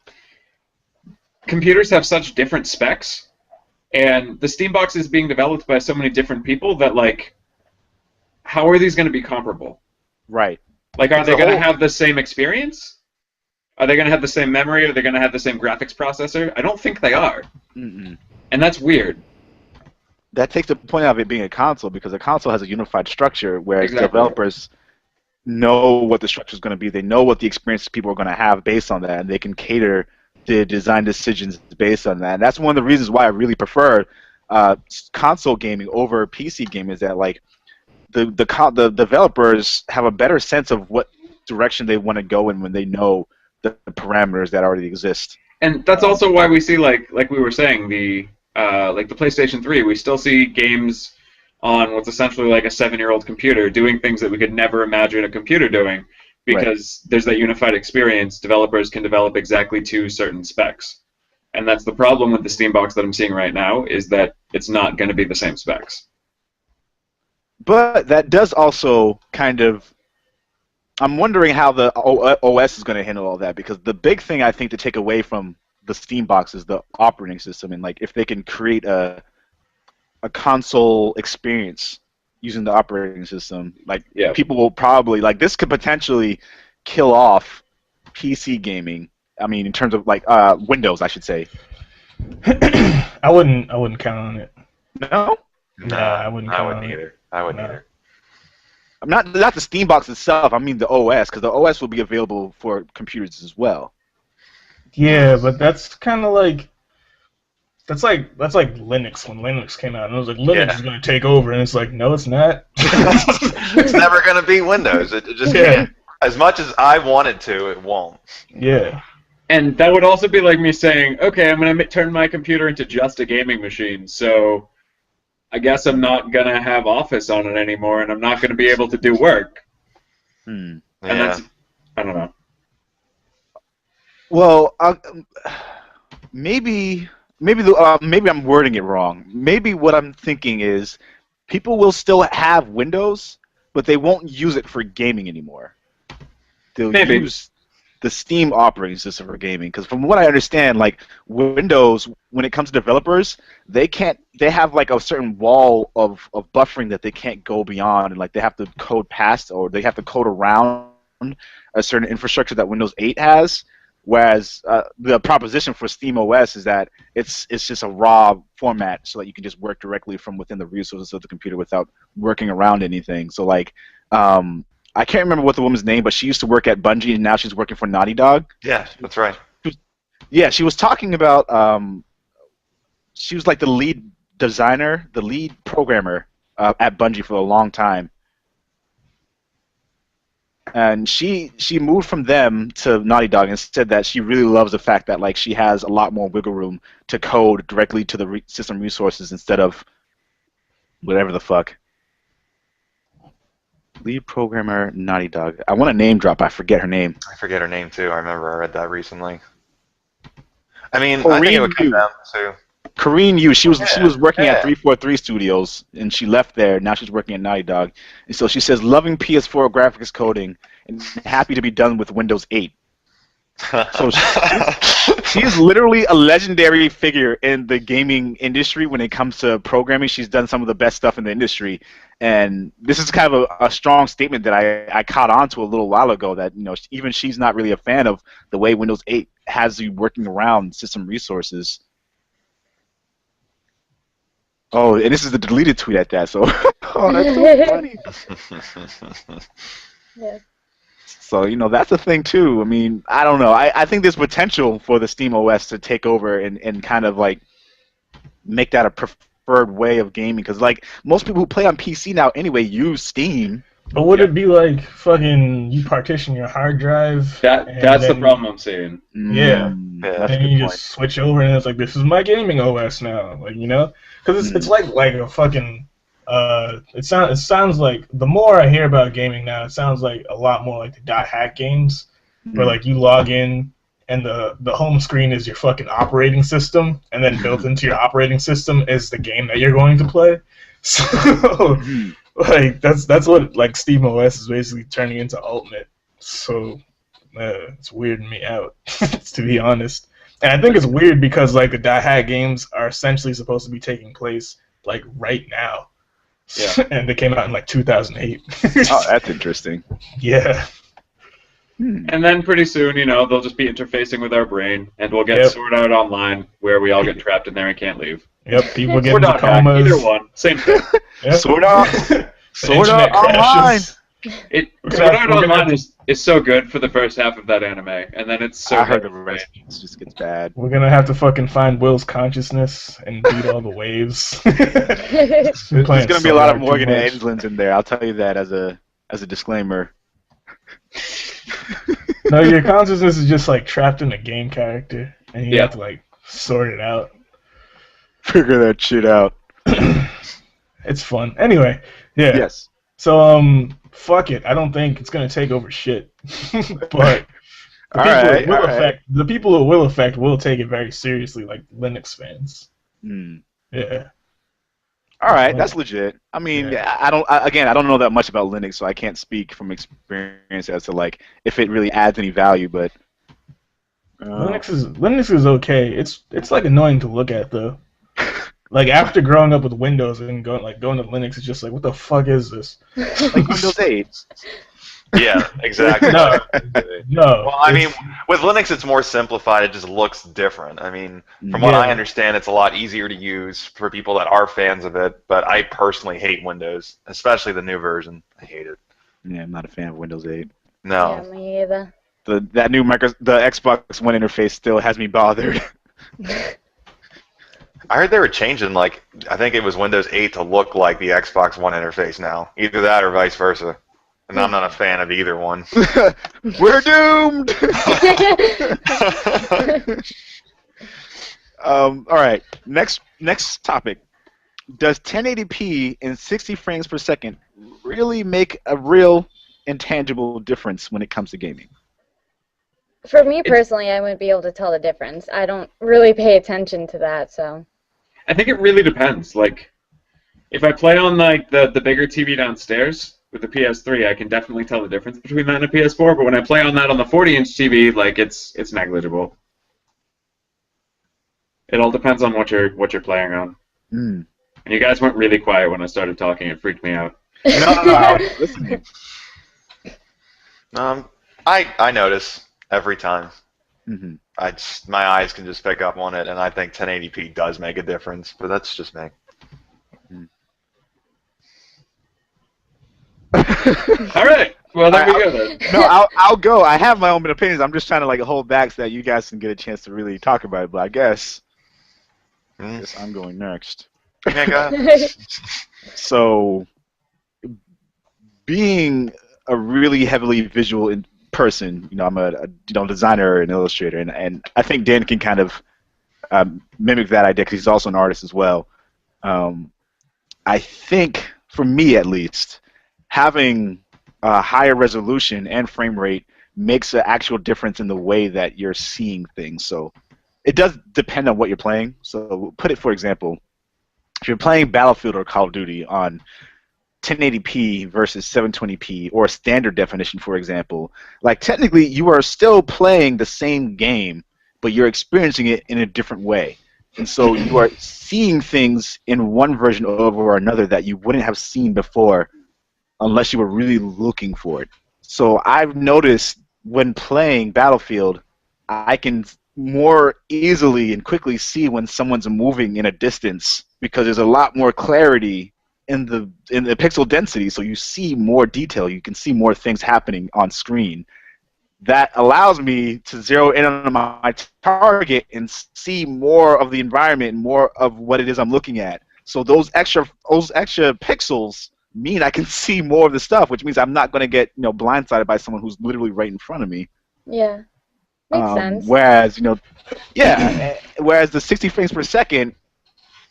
computers have such different specs, and the Steam box is being developed by so many different people that like, how are these going to be comparable? Right. Like, are It's they a going to whole- have the same experience? Are they going to have the same memory? Are they going to have the same graphics processor? I don't think they are. Mm-mm. And that's weird. That takes the point out of it being a console because a console has a unified structure, whereas Exactly. developers know what the structure is going to be. They know what the experiences people are going to have based on that, and they can cater the design decisions based on that. And that's one of the reasons why I really prefer console gaming over PC gaming. Is that like the developers have a better sense of what direction they want to go in when they know the parameters that already exist. And that's also why we see, like we were saying, the like the PlayStation 3, we still see games on what's essentially like a 7-year-old computer doing things that we could never imagine a computer doing because there's that unified experience. Developers can develop exactly to certain specs. And that's the problem with the Steam box that I'm seeing right now, is that it's not going to be the same specs. But that does also kind of. I'm wondering how the OS is going to handle all that because the big thing I think to take away from the Steam box is the operating system and like if they can create a console experience using the operating system, like Yeah. people will probably like this could potentially kill off PC gaming. I mean, in terms of like Windows, I should say. I wouldn't count on it. No, No, I wouldn't count on it. either. I wouldn't No. either. I'm not the Steam box itself. I mean the OS because the OS will be available for computers as well. Yeah, but that's kind of like that's like Linux when Linux came out and it was like Linux Yeah. is going to take over and it's like no, it's not. It's never going to be Windows. It just Yeah. can't. As much as I want it to, it won't. Yeah. And that would also be like me saying, okay, I'm going to turn my computer into just a gaming machine, so I guess I'm not going to have Office on it anymore, and I'm not going to be able to do work. And Yeah. that's, I don't know. Well, maybe I'm wording it wrong. Maybe what I'm thinking is people will still have Windows, but they won't use it for gaming anymore. They'll Maybe. use the Steam operating system for gaming because from what I understand, like Windows, when it comes to developers, they have like a certain wall of buffering that they can't go beyond, and like they have to code past or they have to code around a certain infrastructure that Windows 8 has. Whereas the proposition for Steam OS is that it's just a raw format so that you can just work directly from within the resources of the computer without working around anything. So like I can't remember what the woman's name, but she used to work at Bungie and now she's working for Naughty Dog. Yeah, that's right. Yeah, she was talking about she was like the lead designer, the lead programmer at Bungie for a long time. And she moved from them to Naughty Dog and said that she really loves the fact that like she has a lot more wiggle room to code directly to the system resources instead of whatever the fuck. Lead programmer, Naughty Dog. I want a name drop. I forget her name. I forget her name too. I remember I read that recently. I mean, I think it would come Yu. down to. Corinne Yu. She was working Yeah. at 343 Studios and she left there. Now she's working at Naughty Dog. And so she says, loving PS4 graphics coding and happy to be done with Windows 8. So she's literally a legendary figure in the gaming industry when it comes to programming. She's done some of the best stuff in the industry, and this is kind of a strong statement that I caught on to a little while ago. That even she's not really a fan of the way Windows 8 has you working around system resources. Oh, and this is the deleted tweet at that. So, oh, that's so funny. Yeah. So, that's the thing, too. I mean, I don't know. I think there's potential for the Steam OS to take over and kind of, like, make that a preferred way of gaming. Because, like, most people who play on PC now anyway use Steam. But would it be like fucking you partition your hard drive? That's the problem I'm seeing. Yeah. That's a And good you point. just switch over and it's like, this is my gaming OS now. Like, Because it's like a fucking... It sounds like the more I hear about gaming now, it sounds like a lot more like the .hack games, where like you log in and the home screen is your fucking operating system, and then built into your operating system is the game that you're going to play. So like that's what like Steam OS is basically turning into Ultimate. So it's weirding me out, to be honest. And I think it's weird because like the .hack games are essentially supposed to be taking place like right now. Yeah. And they came out in like 2008. Oh, that's interesting. Yeah. And then pretty soon, they'll just be interfacing with our brain, and we'll get Yep. Sword Art Online, where we all get trapped in there and can't leave. Yep, people get Or into Dot Hack, comas. either one, same thing. Yep. Sword Art, The Sword internet Art Online. crashes. Sword Art we're gonna Online have is so good for the first half of that anime, and then it's so I heard the good. rest just gets bad. We're gonna have to fucking find Will's consciousness and beat all the waves. There's gonna be a lot of Morgan Edgelands in there. I'll tell you that as a disclaimer. No, your consciousness is just like trapped in a game character, and you Yeah. have to like sort it out. Figure that shit out. It's fun. Anyway, yeah. Yes. So fuck it. I don't think it's gonna take over shit. But the people it will affect will take it very seriously, like Linux fans. Yeah. All right, that's legit. I mean, Yeah. I don't know that much about Linux, so I can't speak from experience as to like if it really adds any value. But Linux is okay. It's like annoying to look at though. Like after growing up with Windows and going to Linux, it's just like, what the fuck is this? like Windows 8. Yeah, exactly. No. Well, I mean, with Linux, it's more simplified. It just looks different. I mean, from what I understand, it's a lot easier to use for people that are fans of it. But I personally hate Windows, especially the new version. I hate it. Yeah, I'm not a fan of Windows 8. No. Yeah, me either. The Xbox One interface still has me bothered. I heard they were changing, like, I think it was Windows 8 to look like the Xbox One interface now. Either that or vice versa. And I'm not a fan of either one. We're doomed. All right. Next topic. Does 1080p in 60 frames per second really make a real intangible difference when it comes to gaming? For me personally, I wouldn't be able to tell the difference. I don't really pay attention to that, so. I think it really depends. Like, if I play on like the bigger TV downstairs with the PS3, I can definitely tell the difference between that and a PS4. But when I play on that on the 40-inch TV, like it's negligible. It all depends on what you're playing on. And you guys went really quiet when I started talking. It freaked me out. No, I was listening. I notice every time. Mm-hmm. My eyes can just pick up on it, and I think 1080p does make a difference, but that's just me. All right. Well, there we go then. No, I'll go. I have my own opinions. I'm just trying to like hold back so that you guys can get a chance to really talk about it. But I guess I'm going next. Yeah, go ahead. So, being a really heavily visual person, I'm a designer and illustrator, and I think Dan can kind of mimic that idea because he's also an artist as well. I think, for me at least, having a higher resolution and frame rate makes an actual difference in the way that you're seeing things. So it does depend on what you're playing. So put it, for example, if you're playing Battlefield or Call of Duty on 1080p versus 720p or standard definition, for example, like technically you are still playing the same game, but you're experiencing it in a different way. And so you are seeing things in one version over another that you wouldn't have seen before unless you were really looking for it. So I've noticed when playing Battlefield, I can more easily and quickly see when someone's moving in a distance because there's a lot more clarity in the pixel density, so you see more detail. You can see more things happening on screen. That allows me to zero in on my target and see more of the environment and more of what it is I'm looking at. So those extra pixels mean I can see more of the stuff, which means I'm not going to get blindsided by someone who's literally right in front of me. Yeah, makes sense. Whereas whereas the 60 frames per second,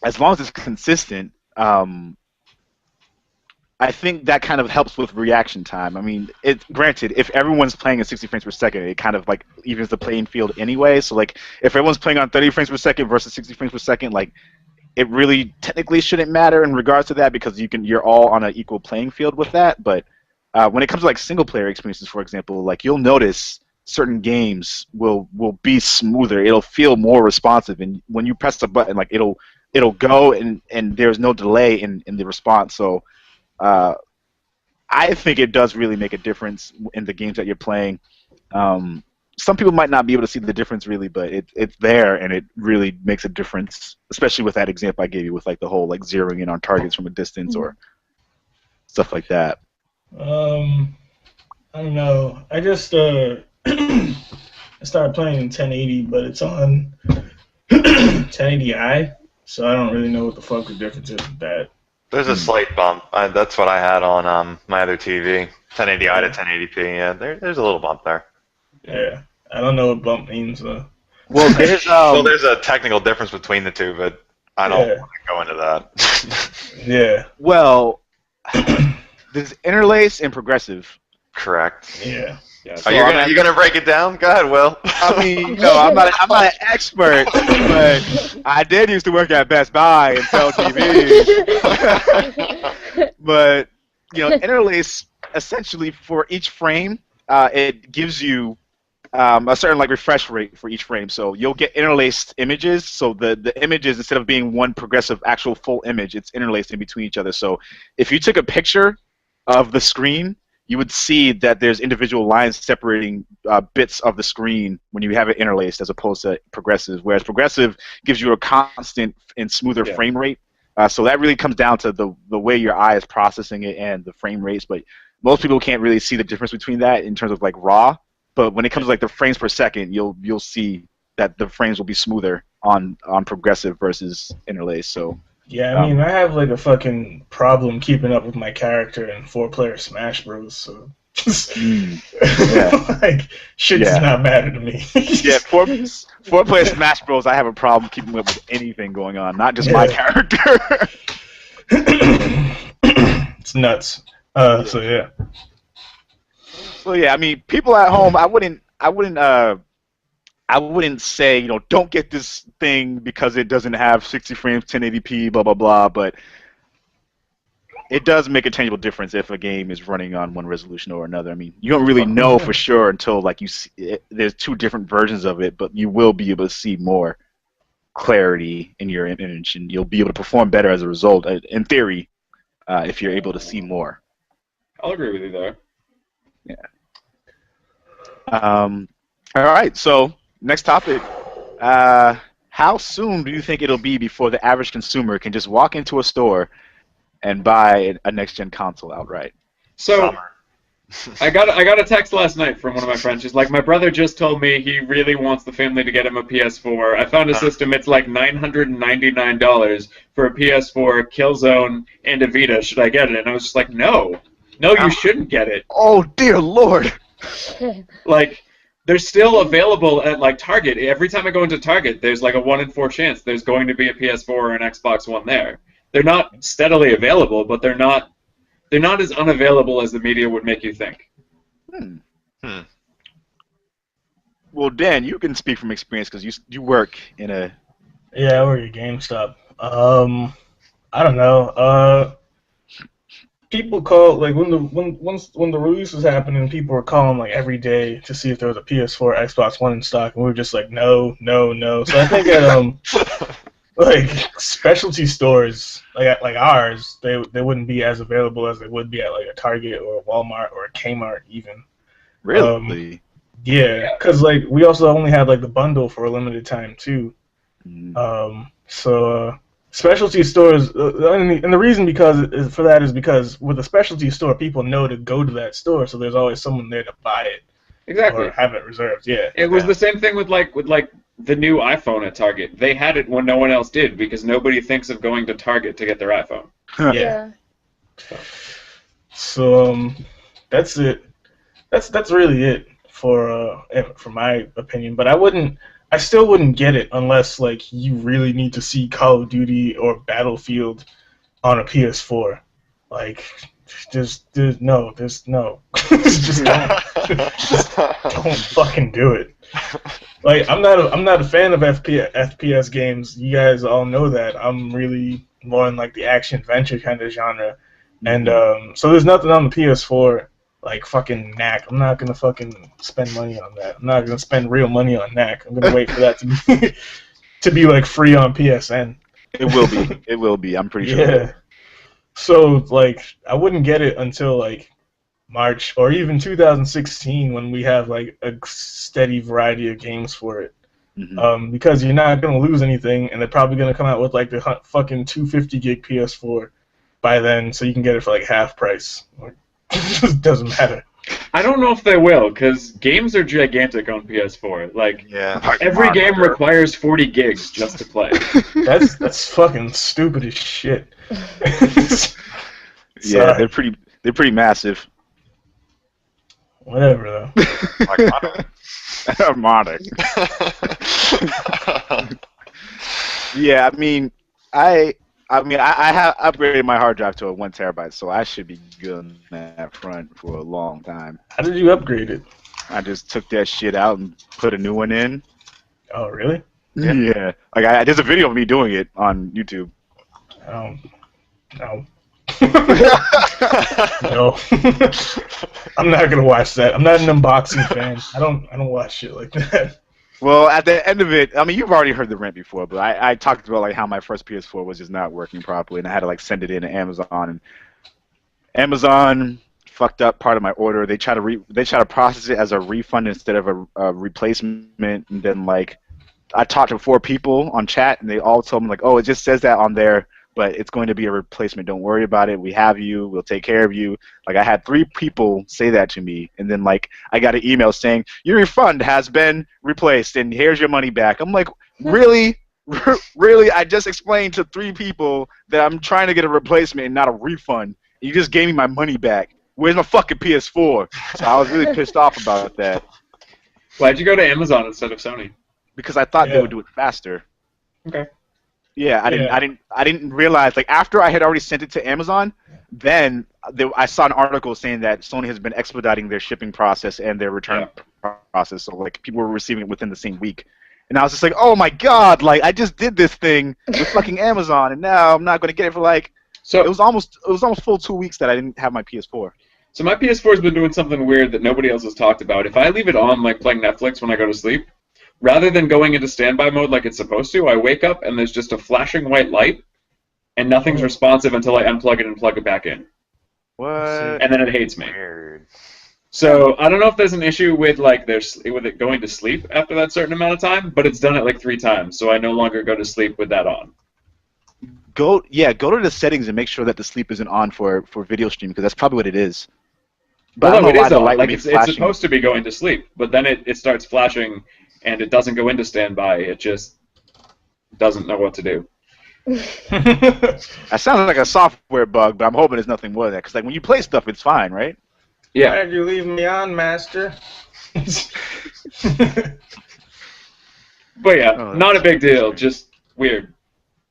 as long as it's consistent, I think that kind of helps with reaction time. I mean, granted, if everyone's playing at 60 frames per second, it kind of like evens the playing field anyway. So like, if everyone's playing on 30 frames per second versus 60 frames per second, like, it really technically shouldn't matter in regards to that because you're all on an equal playing field with that. But when it comes to like single player experiences, for example, like you'll notice certain games will be smoother. It'll feel more responsive, and when you press the button, like it'll go and there's no delay in the response. So I think it does really make a difference in the games that you're playing. Some people might not be able to see the difference really, but it's there and it really makes a difference, especially with that example I gave you with like the whole like zeroing in on targets from a distance or stuff like that. I don't know. I just I started playing in 1080, but it's on 1080i, so I don't really know what the fuck the difference is with that. There's a slight bump. That's what I had on my other TV. 1080i to 1080p. Yeah, there's a little bump there. Yeah, I don't know what bump means though. Well, there's there's a technical difference between the two, but I don't want to go into that. Yeah. Well, there's interlace and progressive. Correct. Yeah. So you're gonna break it down? Go ahead, Will. I mean, no, I'm not an expert, but I did used to work at Best Buy and sell TVs. But interlace essentially for each frame, it gives you a certain like refresh rate for each frame. So you'll get interlaced images. So the images, instead of being one progressive actual full image, it's interlaced in between each other. So if you took a picture of the screen, you would see that there's individual lines separating bits of the screen when you have it interlaced as opposed to progressive, whereas progressive gives you a constant and smoother frame rate. So that really comes down to the way your eye is processing it and the frame rates, but most people can't really see the difference between that in terms of like raw, but when it comes to like the frames per second, you'll see that the frames will be smoother on progressive versus interlaced. So yeah, I mean, I have like a fucking problem keeping up with my character in 4-player Smash Bros. So like shit does not matter to me. Yeah, 4-player Smash Bros. I have a problem keeping up with anything going on, not just my character. It's nuts. So yeah. So yeah, I mean, people at home, I wouldn't say, don't get this thing because it doesn't have 60 frames, 1080p, blah, blah, blah, but it does make a tangible difference if a game is running on one resolution or another. I mean, you don't really know for sure until like you see it, there's two different versions of it, but you will be able to see more clarity in your image, and you'll be able to perform better as a result, in theory, if you're able to see more. I'll agree with you there. Yeah. All right, so next topic. How soon do you think it'll be before the average consumer can just walk into a store and buy a next-gen console outright? So, I got a text last night from one of my friends. She's like, my brother just told me he really wants the family to get him a PS4. I found a system. It's like $999 for a PS4, Killzone, and a Vita. Should I get it? And I was just like, no, you shouldn't get it. Oh dear Lord! Like, they're still available at like Target. Every time I go into Target, there's like a 1 in 4 chance there's going to be a PS4 or an Xbox One there. They're not steadily available, but they're not as unavailable as the media would make you think. Well, Dan, you can speak from experience because you work in a... Yeah, I work at GameStop. I don't know. People call, like, when the release was happening, people were calling like every day to see if there was a PS4 or Xbox One in stock, and we were just like, no. So I think at like specialty stores like ours, they wouldn't be as available as they would be at like a Target or a Walmart or a Kmart even. Really? Yeah, because like we also only had like the bundle for a limited time too. So specialty stores, and the reason for that is because with a specialty store, people know to go to that store, so there's always someone there to buy it. Exactly. Or have it reserved. Yeah. It was the same thing with the new iPhone at Target. They had it when no one else did because nobody thinks of going to Target to get their iPhone. Yeah. So that's it. That's really it for my opinion. But I still wouldn't get it unless like you really need to see Call of Duty or Battlefield on a PS4. Like, there's no. just don't fucking do it. Like, I'm not a fan of FPS games. You guys all know that. I'm really more in like the action adventure kind of genre, and so there's nothing on the PS4 like fucking Knack. I'm not gonna fucking spend money on that. I'm not gonna spend real money on Knack. I'm gonna wait for that to be like free on PSN. It will be. It will be. I'm pretty sure. Yeah. So like I wouldn't get it until like March, or even 2016 when we have like a steady variety of games for it. Because you're not going to lose anything, and they're probably going to come out with like the fucking 250 gig PS4 by then, so you can get it for like half price. It just doesn't matter. I don't know if they will, because games are gigantic on PS4. Like, every game requires 40 gigs just to play. That's fucking stupid as shit. Yeah, they're pretty massive. Whatever though. Modern. Yeah, I mean, I have upgraded my hard drive to a 1 terabyte, so I should be good on that front for a long time. How did you upgrade it? I just took that shit out and put a new one in. Oh, really? Yeah. Like, there's a video of me doing it on YouTube. No. No. I'm not gonna watch that. I'm not an unboxing fan. I don't watch shit like that. Well, at the end of it, I mean, you've already heard the rant before, but I talked about like how my first PS4 was just not working properly, and I had to like send it in to Amazon, and Amazon fucked up part of my order. They try to process it as a refund instead of a replacement, and then like I talked to 4 people on chat, and they all told me like, oh, it just says that on there, but it's going to be a replacement. Don't worry about it. We have you. We'll take care of you. Like, I had 3 people say that to me, and then like I got an email saying your refund has been replaced, and here's your money back. I'm like, really? Really? I just explained to 3 people that I'm trying to get a replacement and not a refund. You just gave me my money back. Where's my fucking PS4? So I was really pissed off about that. Why'd you go to Amazon instead of Sony? Because I thought they would do it faster. Okay. Yeah, I didn't realize, like, after I had already sent it to Amazon, then I saw an article saying that Sony has been expediting their shipping process and their return process, so like people were receiving it within the same week. And I was just like, oh my god, like I just did this thing with fucking Amazon, and now I'm not going to get it for like. So it was almost full 2 weeks that I didn't have my PS4. So my PS4's been doing something weird that nobody else has talked about. If I leave it on, like playing Netflix when I go to sleep, rather than going into standby mode like it's supposed to, I wake up and there's just a flashing white light, and nothing's responsive until I unplug it and plug it back in. What? And then it hates me. Weird. So I don't know if there's an issue with like with it going to sleep after that certain amount of time, but it's done it like 3 times, so I no longer go to sleep with that on. Go to the settings and make sure that the sleep isn't on for video stream, because that's probably what it is. But Well, no, it is on. Like it's supposed to be going to sleep, but then it starts flashing, and it doesn't go into standby. It just doesn't know what to do. That sounds like a software bug, but I'm hoping it's nothing more than that. Because like when you play stuff, it's fine, right? Yeah. Why did you leave me on, master? But yeah, not a big deal. Just weird.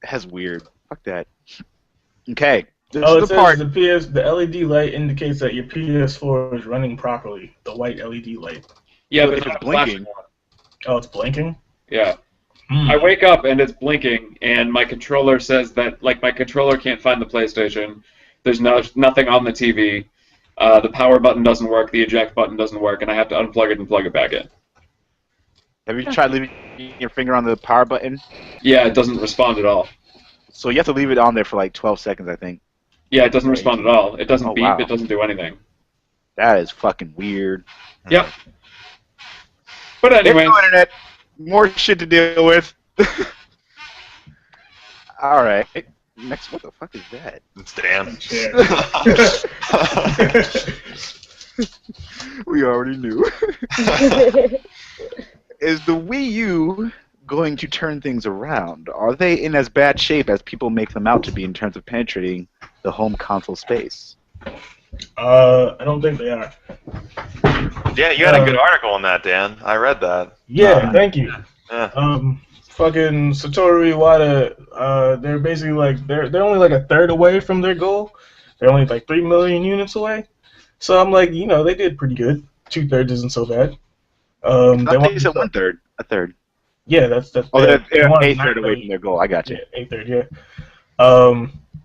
That's weird. Fuck that. Okay. This Oh, is it the part. says the LED light indicates that your PS4 is running properly. The white LED light. Yeah, So but if it's it's not blinking. flashing one. Oh, it's blinking? Yeah. I wake up and it's blinking, and my controller says that like my controller can't find the PlayStation. There's nothing on the TV. The power button doesn't work. The eject button doesn't work, and I have to unplug it and plug it back in. Have you tried leaving your finger on the power button? Yeah, it doesn't respond at all. So you have to leave it on there for like 12 seconds, I think. Yeah, it doesn't respond at all. It doesn't beep. Wow. It doesn't do anything. That is fucking weird. Yep. But anyway. It's internet. More shit to deal with. All right. Next, what the fuck is that? It's Dan. We already knew. Is the Wii U going to turn things around? Are they in as bad shape as people make them out to be in terms of penetrating the home console space? I don't think they are. Yeah, you had a good article on that, Dan. I read that. Yeah, thank you. Yeah. Fucking Satoru Iwata, they're basically like they're only like a third away from their goal. They're only like 3 million units away. So I'm like, they did pretty good. 2/3 isn't so bad. I think you said 1/3. A third. Yeah, that's. Oh, they're they 1/8 away from their goal. I got you. Yeah, 1/8, yeah.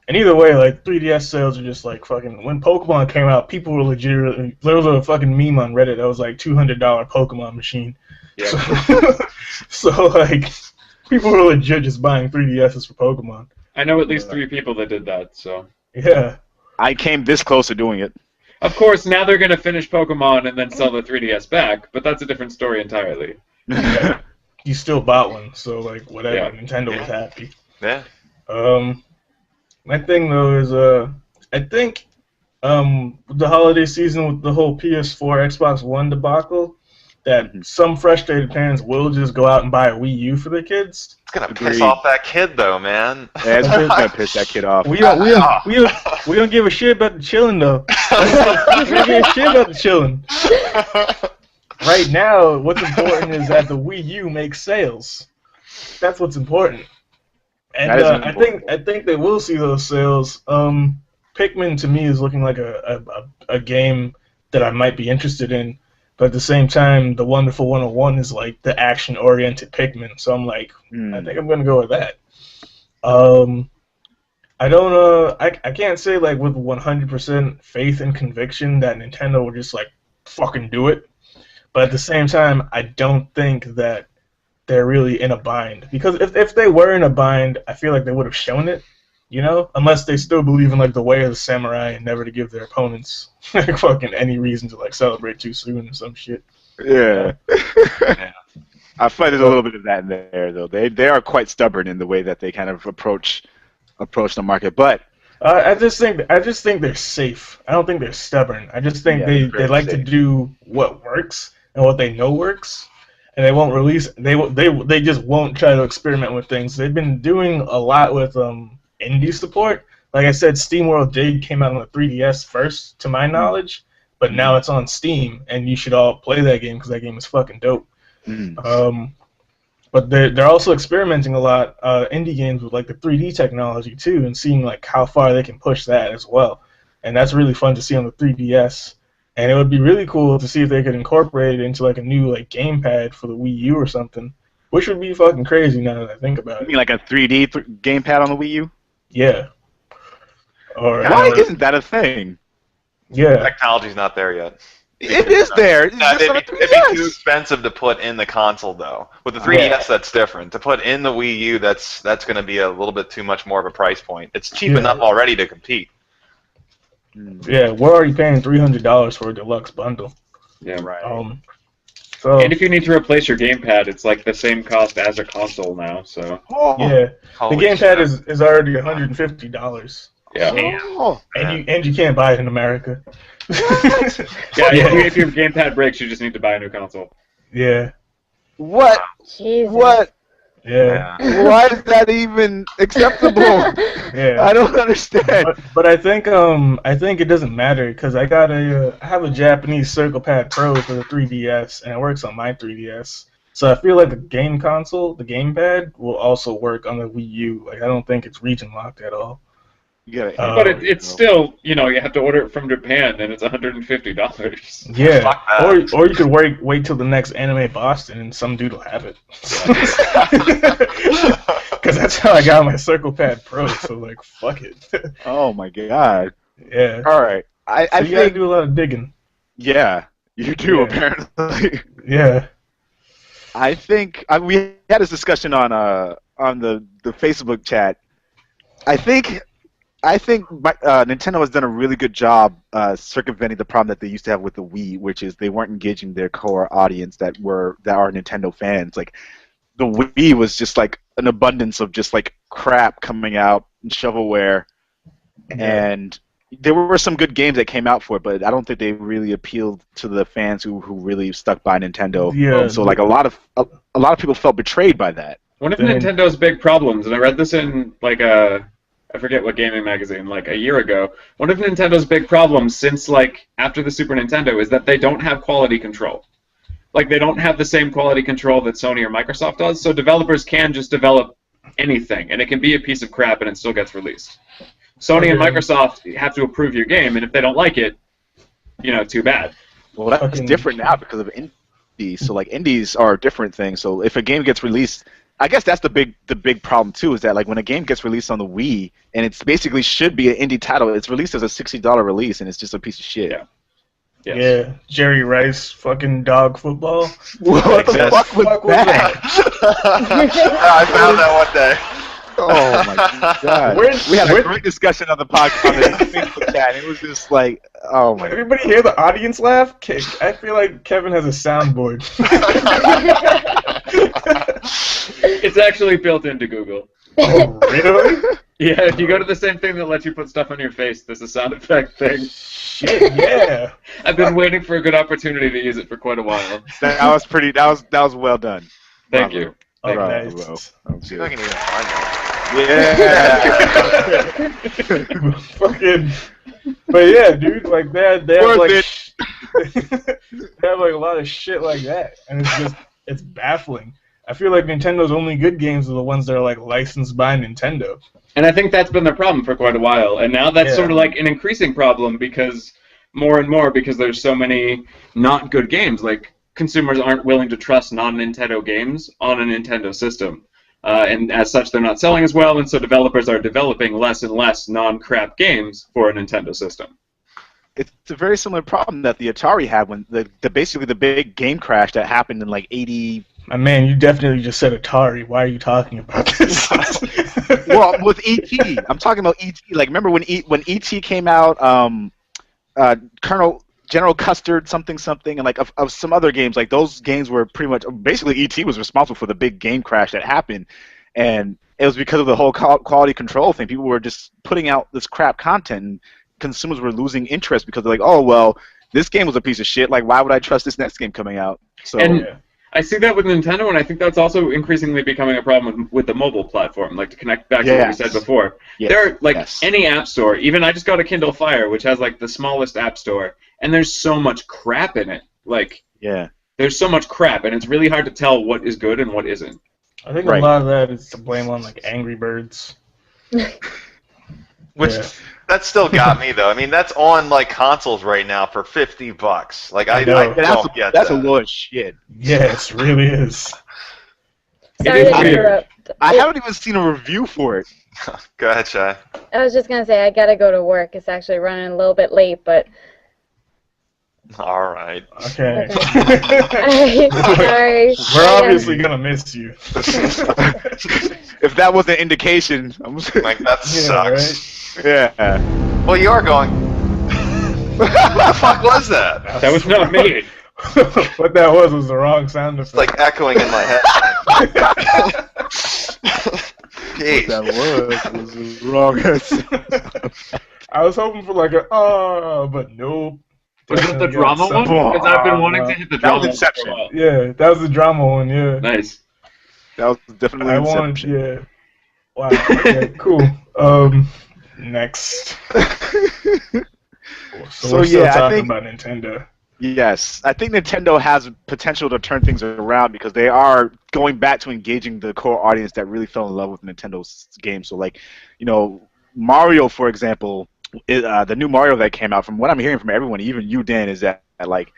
And either way, like 3DS sales are just like fucking. When Pokemon came out, people were legitimately. There was a fucking meme on Reddit that was like $200 Pokemon machine. Yeah. So like, people were legit just buying 3DSs for Pokemon. I know at least 3 people that did that. So. Yeah. I came this close to doing it. Of course, now they're going to finish Pokemon and then sell the 3DS back, but that's a different story entirely. You still bought one, so like whatever. Yeah. Nintendo was happy. Yeah. My thing though is I think the holiday season with the whole PS4 Xbox One debacle, that some frustrated parents will just go out and buy a Wii U for their kids. It's gonna Agreed. piss off that kid though, man. Yeah, it's really gonna piss that kid off. We don't give a shit about the chilling though. We don't give a shit about the chilling. Right now, what's important is that the Wii U makes sales. That's what's important. And I think they will see those sales. Pikmin to me is looking like a game that I might be interested in, but at the same time, the Wonderful 101 is like the action-oriented Pikmin, so I'm like, I think I'm gonna go with that. I don't I can't say like with 100% faith and conviction that Nintendo will just like fucking do it, but at the same time, I don't think that they're really in a bind, because if they were in a bind, I feel like they would have shown it. You know, unless they still believe in like the way of the samurai and never to give their opponents like fucking any reason to like celebrate too soon or some shit. Yeah. I find there's a little bit of that in there though. They are quite stubborn in the way that they kind of approach the market. But I just think they're safe. I don't think they're stubborn. I just think they like to do what works and what they know works, and they won't release. They just won't try to experiment with things. They've been doing a lot with indie support. Like I said, SteamWorld Dig came out on the 3DS first, to my knowledge, but now it's on Steam, and you should all play that game because that game is fucking dope. But they're also experimenting a lot, indie games with like the 3D technology too, and seeing like how far they can push that as well. And that's really fun to see on the 3DS. And it would be really cool to see if they could incorporate it into like a new like gamepad for the Wii U or something, which would be fucking crazy now that I think about you it. mean like a 3D gamepad on the Wii U? Yeah. Or Why isn't that a thing? yeah. Technology's not there yet. It is there. It's just on a It'd be too 3DS. expensive to put in the console, though. With the 3DS, that's different. To put in the Wii U, that's going to be a little bit too much more of a price point. It's cheap enough already to compete. Yeah, we're already paying $300 for a deluxe bundle. Yeah. Right. So And if you need to replace your gamepad, it's like the same cost as a console now. So yeah, the Holy gamepad shit. is already $150. yeah, Oh. And you can't buy it in America. If your gamepad breaks, you just need to buy a new console. Yeah. What? Jesus. What? Yeah. Why is that even acceptable? Yeah. I don't understand. But I think it doesn't matter because I have a Japanese Circle Pad Pro for the 3DS and it works on my 3DS. So I feel like the game console, the gamepad, will also work on the Wii U. Like I don't think it's region locked at all. But it's still, you have to order it from Japan, and it's $150. Yeah. Fuck that. Or you could wait till the next Anime Boston and some dude will have it. Because that's how I got my Circle Pad Pro. So like, fuck it. Oh my god. Yeah. All right. I So you gotta think. do a lot of digging. Yeah, you do Yeah. apparently. Yeah. I think we had this discussion on the Facebook chat. I think Nintendo has done a really good job circumventing the problem that they used to have with the Wii, which is they weren't engaging their core audience that are Nintendo fans. Like the Wii was just like an abundance of just like crap coming out and shovelware, and there were some good games that came out for it, but I don't think they really appealed to the fans who really stuck by Nintendo. Yeah. So like a lot of people felt betrayed by that. One of Then- Nintendo's big problems, and I read this in like I forget what gaming magazine, like a year ago. One of Nintendo's big problems since like after the Super Nintendo is that they don't have quality control. Like they don't have the same quality control that Sony or Microsoft does, so developers can just develop anything, and it can be a piece of crap and it still gets released. Sony and Microsoft have to approve your game, and if they don't like it, too bad. Well, that's Fucking- different now because of indies. So like indies are a different thing. So if a game gets released, I guess that's the big problem too. Is that like when a game gets released on the Wii and it's basically should be an indie title, it's released as a $60 release and it's just a piece of shit. Yeah. Yes. Yeah, Jerry Rice, fucking dog football. What the Yes. fuck was Fuck was that? I found that one day. Oh my god. We had a great discussion on the podcast on the Facebook chat. It was just like, oh my. Everybody hear the audience laugh? I feel like Kevin has a soundboard. It's actually built into Google. Oh, really? Yeah, if you go to the same thing that lets you put stuff on your face, there's a sound effect thing. Shit, yeah. I've been waiting for a good opportunity to use it for quite a while. That was pretty. That was well done. Thank Bravo. you. Oh, Bravo. nice. See if I can even find that. Yeah. Fucking. But yeah, dude, like they have Worth like it. they have like a lot of shit like that, and it's baffling. I feel like Nintendo's only good games are the ones that are like licensed by Nintendo. And I think that's been the problem for quite a while. And now that's Yeah. sort of like an increasing problem because more and more, because there's so many not good games. Like, consumers aren't willing to trust non-Nintendo games on a Nintendo system. And as such, they're not selling as well, and so developers are developing less and less non-crap games for a Nintendo system. It's a very similar problem that the Atari had when basically the big game crash that happened in like 80. My man, you definitely just said Atari. Why are you talking about this? Well, with E.T. I'm talking about E.T. Like, remember when E.T. came out, General Custard something, and like of some other games, like those games were pretty much basically E.T. was responsible for the big game crash that happened, and it was because of the whole quality control thing. People were just putting out this crap content, and consumers were losing interest because they're like, oh well, this game was a piece of shit. Like, why would I trust this next game coming out? So. And I see that with Nintendo, and I think that's also increasingly becoming a problem with the mobile platform. Like, to connect back to what we said before, there are like any app store. Even I just got a Kindle Fire, which has like the smallest app store, and there's so much crap in it. Like, there's so much crap, and it's really hard to tell what is good and what isn't. I think a lot of that is to blame on like Angry Birds. Which that still got me though. I mean, that's on like consoles right now for $50. Like I don't get that's that. a lot of shit. Yes, it really is. Sorry to interrupt. I haven't even seen a review for it. Go ahead, Shay. I was just gonna say I gotta go to work. It's actually running a little bit late, but. All right. Okay. Sorry. We're obviously gonna miss you. If that was an indication, I'm like that sucks. Right? Yeah. Well, you are going. What the fuck was that? That was not me. What that was the wrong sound effect. It's like echoing in my head. What that was wrong. I was hoping for like a but nope. Was it the drama one? Because I've been wanting to hit the drama one for a while. Yeah, that was the drama one. Yeah. Nice. That was definitely Inception. Yeah. Wow. Okay. Cool. Next. So we're still talking about Nintendo. Yes, I think Nintendo has potential to turn things around because they are going back to engaging the core audience that really fell in love with Nintendo's games. So, like, Mario, for example, the new Mario that came out, from what I'm hearing from everyone, even you, Dan, is that, like,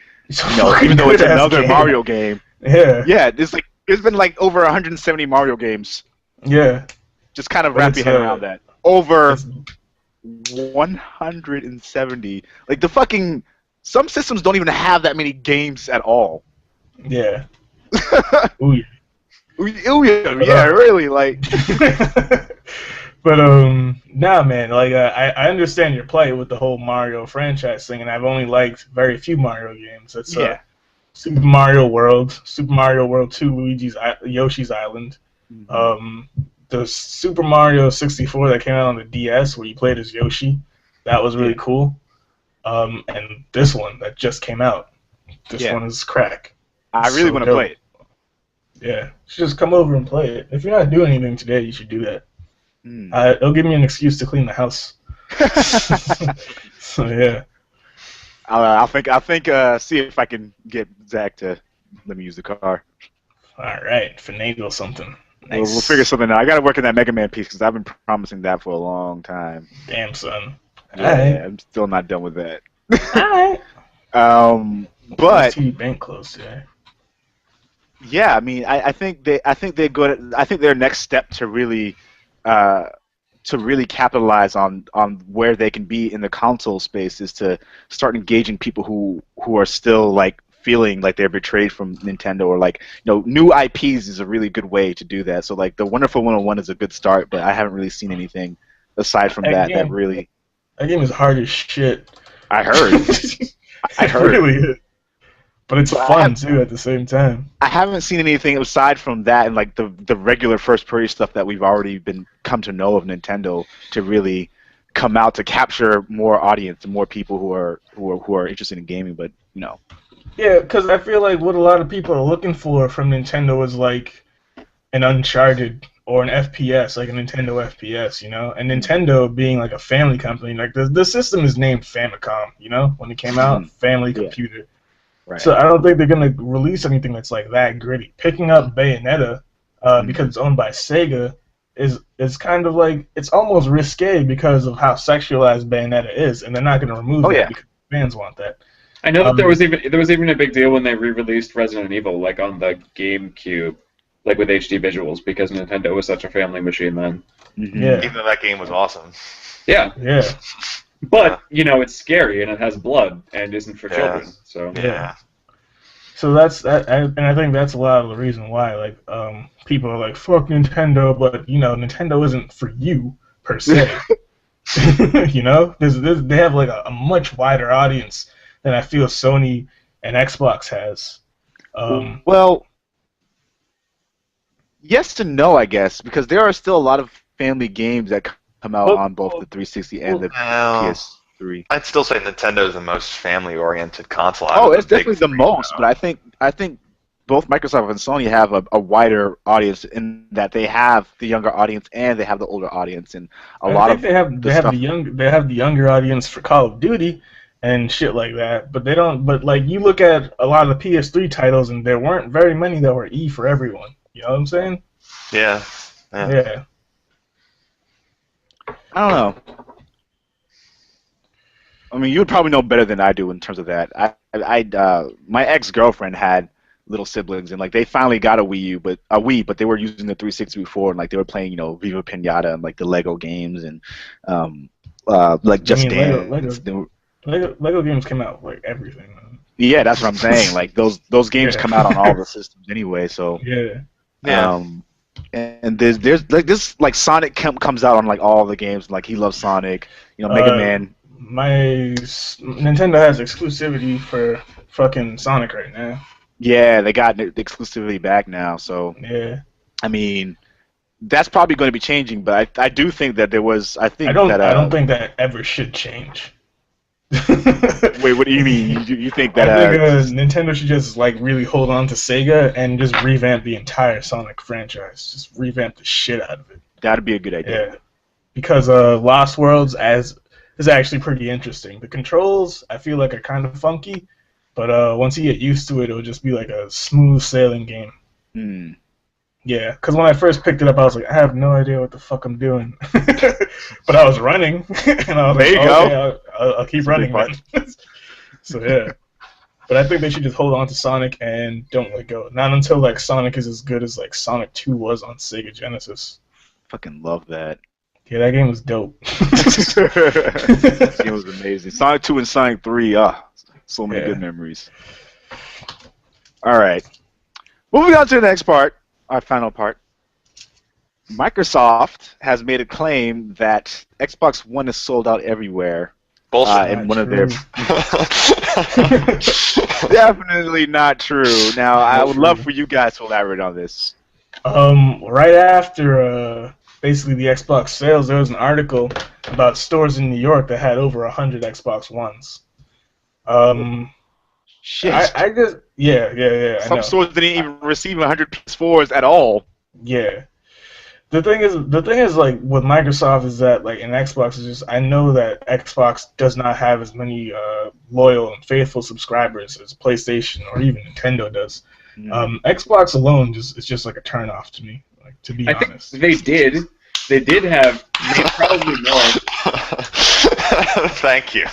even though it's another Mario game, there's been like over 170 Mario games. Yeah. Just kind of wrap your head around that. Over 170. Like, the fucking... Some systems don't even have that many games at all. Yeah. Ooh, yeah, really, like... But, nah, man, like, I understand your plight with the whole Mario franchise thing, and I've only liked very few Mario games. It's, Super Mario World, Super Mario World 2, Yoshi's Island, the Super Mario 64 that came out on the DS where you played as Yoshi, that was really cool. And this one that just came out, this one is crack. I really want to play it. Yeah, you should just come over and play it. If you're not doing anything today, you should do that. It'll give me an excuse to clean the house. So yeah. I'll think. See if I can get Zach to let me use the car. All right, finagle something. Nice. We'll figure something out. I got to work on that Mega Man piece because I've been promising that for a long time. Damn, son. Yeah, I'm still not done with that. Alright. But bank closed today. Yeah, I mean, I think they're good. I think their next step to really capitalize on where they can be in the console space is to start engaging people who are still like feeling like they're betrayed from Nintendo, or like, new IPs is a really good way to do that. So like the Wonderful 101 is a good start, but I haven't really seen anything aside from that really. That game is hard as shit. I heard. I heard. It really is. But it's fun too at the same time. I haven't seen anything aside from that and like the regular first party stuff that we've already come to know of Nintendo to really come out to capture more audience and more people who are interested in gaming, but Yeah, because I feel like what a lot of people are looking for from Nintendo is like an Uncharted or an FPS, like a Nintendo FPS, And Nintendo being like a family company, like the system is named Famicom, when it came out, family computer. Right. So I don't think they're gonna release anything that's like that gritty. Picking up Bayonetta because it's owned by Sega is kind of like, it's almost risque because of how sexualized Bayonetta is, and they're not gonna remove that because fans want that. I know that there was even a big deal when they re-released Resident Evil, like on the GameCube, like with HD visuals, because Nintendo was such a family machine then. Yeah. Even though that game was awesome. Yeah. Yeah. But it's scary and it has blood and isn't for children. So yeah. So that's that, and I think that's a lot of the reason why like people are like, fuck Nintendo, but Nintendo isn't for you per se. They have like a much wider audience than I feel Sony and Xbox has. Well, yes and no, I guess, because there are still a lot of family games that come out on both the 360 and the PS3. I'd still say Nintendo's the most family-oriented console. It's definitely the most, but I think both Microsoft and Sony have a wider audience in that they have the younger audience and they have the older audience, and they have the younger audience for Call of Duty and shit like that, but they don't. But like you look at a lot of the PS3 titles, and there weren't very many that were E for everyone. You know what I'm saying? Yeah. Yeah. I don't know. I mean, you would probably know better than I do in terms of that. My ex-girlfriend had little siblings, and like they finally got a Wii, but they were using the 360 before, and like they were playing, Viva Pinata and like the Lego games and like Just Dance. Lego games came out like everything. Man. Yeah, that's what I'm saying. Like those games come out on all the systems anyway. So and there's like this, like Sonic comes out on like all the games. Like he loves Sonic. Mega Man. My Nintendo has exclusivity for fucking Sonic right now. Yeah, they got the exclusivity back now. So yeah, I mean, that's probably going to be changing. But I do think that there was. I don't think that ever should change. Wait, what do you mean? You think that? I think Nintendo should just like really hold on to Sega and just revamp the entire Sonic franchise. Just revamp the shit out of it. That'd be a good idea. Yeah, because Lost Worlds is actually pretty interesting. The controls I feel like are kind of funky, but once you get used to it, it'll just be like a smooth sailing game. Hmm. Yeah, because when I first picked it up, I was like, I have no idea what the fuck I'm doing. But I was running, and I was there like, you okay, go. I'll keep running, man. So yeah. But I think they should just hold on to Sonic and don't let go. Not until like Sonic is as good as like Sonic 2 was on Sega Genesis. Fucking love that. Yeah, that game was dope. That game was amazing. Sonic 2 and Sonic 3, so many good memories. All right. Moving on to the next part. Our final part. Microsoft has made a claim that Xbox One is sold out everywhere. Bullshit. And one of their definitely not true. Now, I would love for you guys to elaborate on this. Right after basically the Xbox sales, there was an article about stores in New York that had over 100 Xbox Ones. Shit. I just yeah. Some stores didn't even receive 100 PS4s at all. Yeah. The thing is like with Microsoft is that like in Xbox is just, I know that Xbox does not have as many loyal and faithful subscribers as PlayStation or even Nintendo does. Xbox alone is just like a turnoff to me. Like, to be honest, think they did have probably more. Thank you.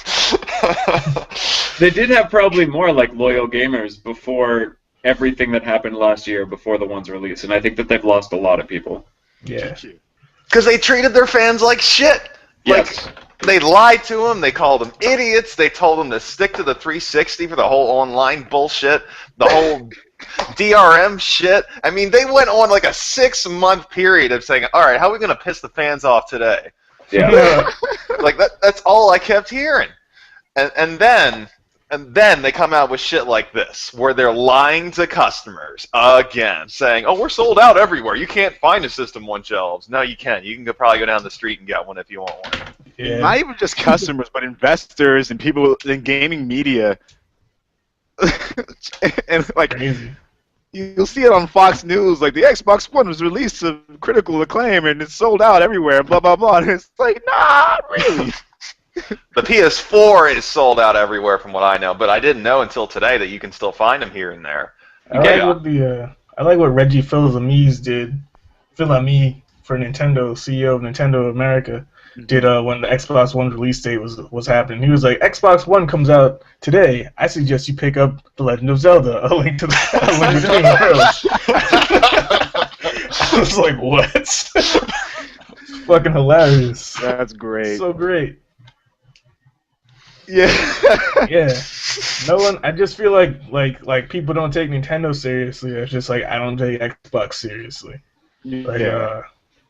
They did have probably more like loyal gamers before everything that happened last year, before the one's release, and I think that they've lost a lot of people. Yeah. Because they treated their fans like shit. Yes. They lied to him. They called them idiots. They told him to stick to the 360 for the whole online bullshit, the whole DRM shit. I mean, they went on like a 6-month period of saying, all right, how are we going to piss the fans off today? Yeah. Like, that's all I kept hearing. And then they come out with shit like this, where they're lying to customers again, saying, "Oh, we're sold out everywhere. You can't find a System 1 shelves." No, you can. You can probably go down the street and get one if you want one. Yeah. Not even just customers, but investors and people in gaming media. And like, Crazy. you'll see it on Fox News, like the Xbox One was released to critical acclaim and it's sold out everywhere, and blah blah blah. And it's like, nah, really. The PS4 is sold out everywhere, from what I know, but I didn't know until today that you can still find them here and there. I like what Reggie Fils-Aimé did. Fils-Aimé for Nintendo, CEO of Nintendo America, did when the Xbox One release date was happening. He was like, Xbox One comes out today. I suggest you pick up The Legend of Zelda: A Link to the I was like, what? It's fucking hilarious. That's great. So great. Yeah. Yeah. No one. I just feel like people don't take Nintendo seriously. It's just like I don't take Xbox seriously. Like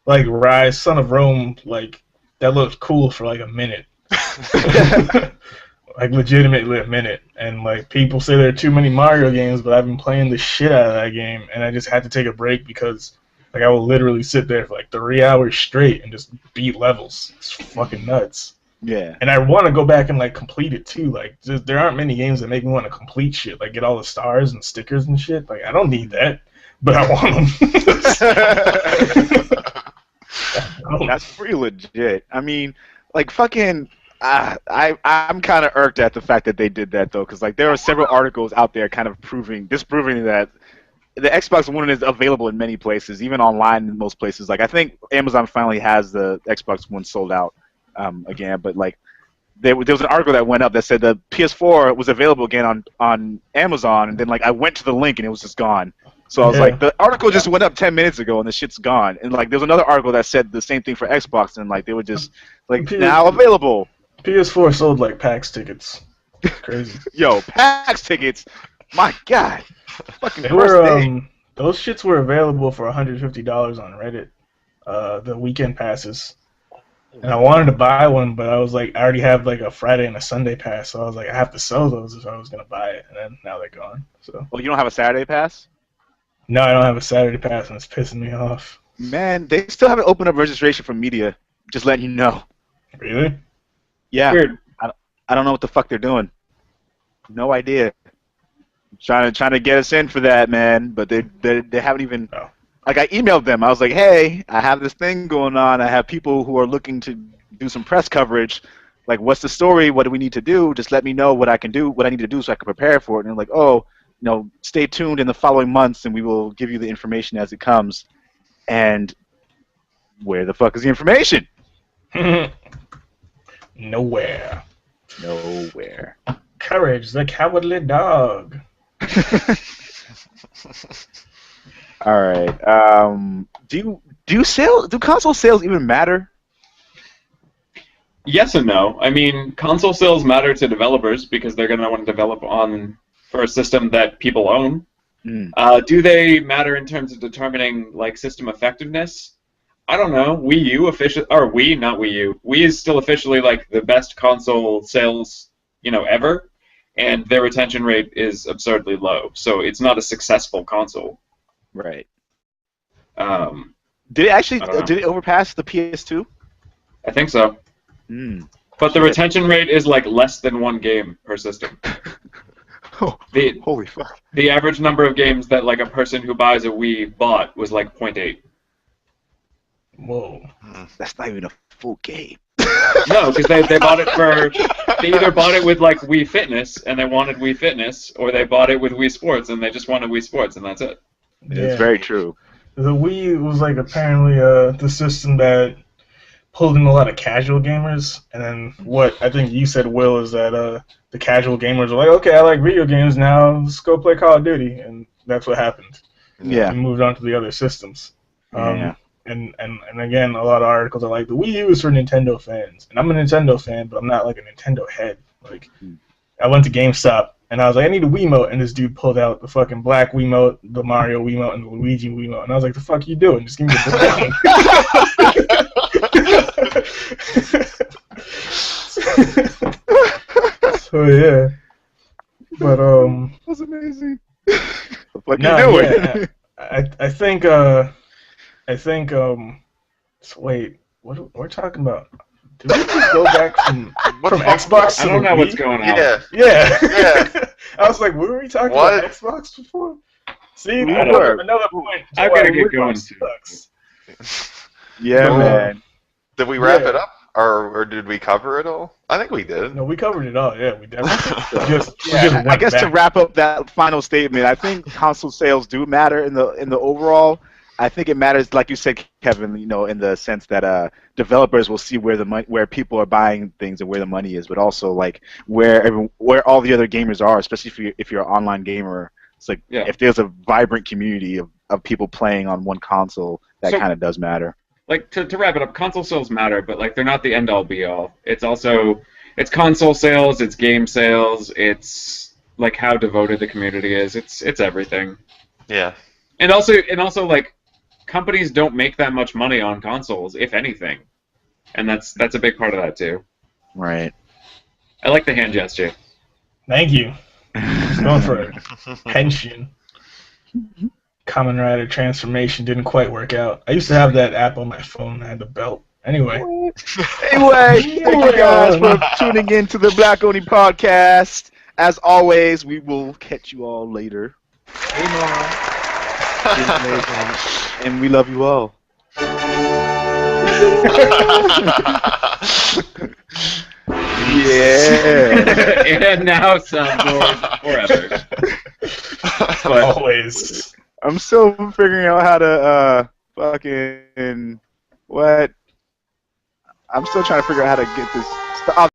like Ryse, Son of Rome, like that looked cool for like a minute. Like legitimately a minute. And like people say there are too many Mario games, but I've been playing the shit out of that game, and I just had to take a break because like I will literally sit there for like 3 hours straight and just beat levels. It's fucking nuts. Yeah. And I want to go back and like complete it too. Like there aren't many games that make me want to complete shit, like get all the stars and stickers and shit. Like I don't need that, but I want them. That's pretty legit. I mean, like fucking. I'm kind of irked at the fact that they did that though, because like there are several articles out there kind of disproving that the Xbox One is available in many places, even online in most places. Like I think Amazon finally has the Xbox One sold out again, but like there was an article that went up that said the PS4 was available again on Amazon, and then like I went to the link and it was just gone. So I was like, the article just went up 10 minutes ago and the shit's gone. And like there's another article that said the same thing for Xbox, and like they were just like now available. PS4 sold like PAX tickets. Crazy. Yo, PAX tickets. My God. Fucking They were those shits were available for $150 on Reddit. The weekend passes. And I wanted to buy one, but I was like, I already have like a Friday and a Sunday pass, so I was like, I have to sell those if I was gonna buy it, and then now they're gone. So. Well, you don't have a Saturday pass? No, I don't have a Saturday pass, and it's pissing me off. Man, they still haven't opened up registration for media. Just letting you know. Really? Yeah. Weird. I don't know what the fuck they're doing. No idea. Trying to get us in for that, man, but they haven't even. Oh. Like I emailed them. I was like, hey, I have this thing going on. I have people who are looking to do some press coverage. Like, what's the story? What do we need to do? Just let me know what I can do, what I need to do so I can prepare for it. And they're like, oh, stay tuned in the following months and we will give you the information as it comes. And where the fuck is the information? Nowhere. Courage, the cowardly dog. All right. Do console sales even matter? Yes and no. I mean, console sales matter to developers because they're going to want to develop for a system that people own. Do they matter in terms of determining like system effectiveness? I don't know. Wii is still officially like the best console sales, ever, and their retention rate is absurdly low. So it's not a successful console. Right. Did it overpass the PS2? I think so. But the retention rate is like less than one game per system. Holy fuck. The average number of games that like a person who buys a Wii bought was like 0.8. Whoa. That's not even a full game. No, because they bought it they either bought it with like Wii Fitness and they wanted Wii Fitness, or they bought it with Wii Sports and they just wanted Wii Sports and that's it. Yeah. It's very true. The Wii was like apparently the system that pulled in a lot of casual gamers, and then what I think you said, Will, is that the casual gamers were like, okay, I like video games now, let's go play Call of Duty, and that's what happened. Yeah. We moved on to the other systems. Yeah. and again, a lot of articles are like the Wii U is for Nintendo fans, and I'm a Nintendo fan, but I'm not like a Nintendo head. Like, I went to GameStop and I was like, I need a Wiimote, and this dude pulled out the fucking black Wiimote, the Mario Wiimote, and the Luigi Wiimote, and I was like, the fuck you doing? Just give me the black. So yeah, but That's amazing. What you no, doing? yeah, I think wait, what we're talking about? Did we just go back from Xbox to I don't the know what's Wii? going on. Yeah. Yeah. Yeah. I was like, were we talking What? about Xbox before? See, I don't another point. I've gotta Why get Xbox going, sucks. Yeah, man. Did we wrap Yeah. it up, or did we cover it all? I think we did. No, we covered it all. Yeah, we definitely we Yeah, just I went guess to back. wrap up that final statement, I think console sales do matter in the overall. I think it matters, like you said, Kevin. You know, in the sense that developers will see where the money, where people are buying things, and where the money is, but also like where all the other gamers are, especially if you're an online gamer. It's like if there's a vibrant community of people playing on one console, that So- kind of does matter. Like to wrap it up, console sales matter, but like they're not the end all be all. It's also console sales, it's game sales, it's like how devoted the community is. It's everything. Yeah. And also like companies don't make that much money on consoles, if anything. And that's a big part of that too. Right. I like the hand gesture. Thank you. Just going for a pension. Kamen Rider transformation didn't quite work out. I used to have that app on my phone. I had the belt. Anyway. Anyway, thank you guys for tuning in to the Black Oni podcast. As always, we will catch you all later. And we love you all. Yeah. And now soundboard forever. But always. I'm still figuring out how to fucking what. I'm still trying to figure out how to get this stuff.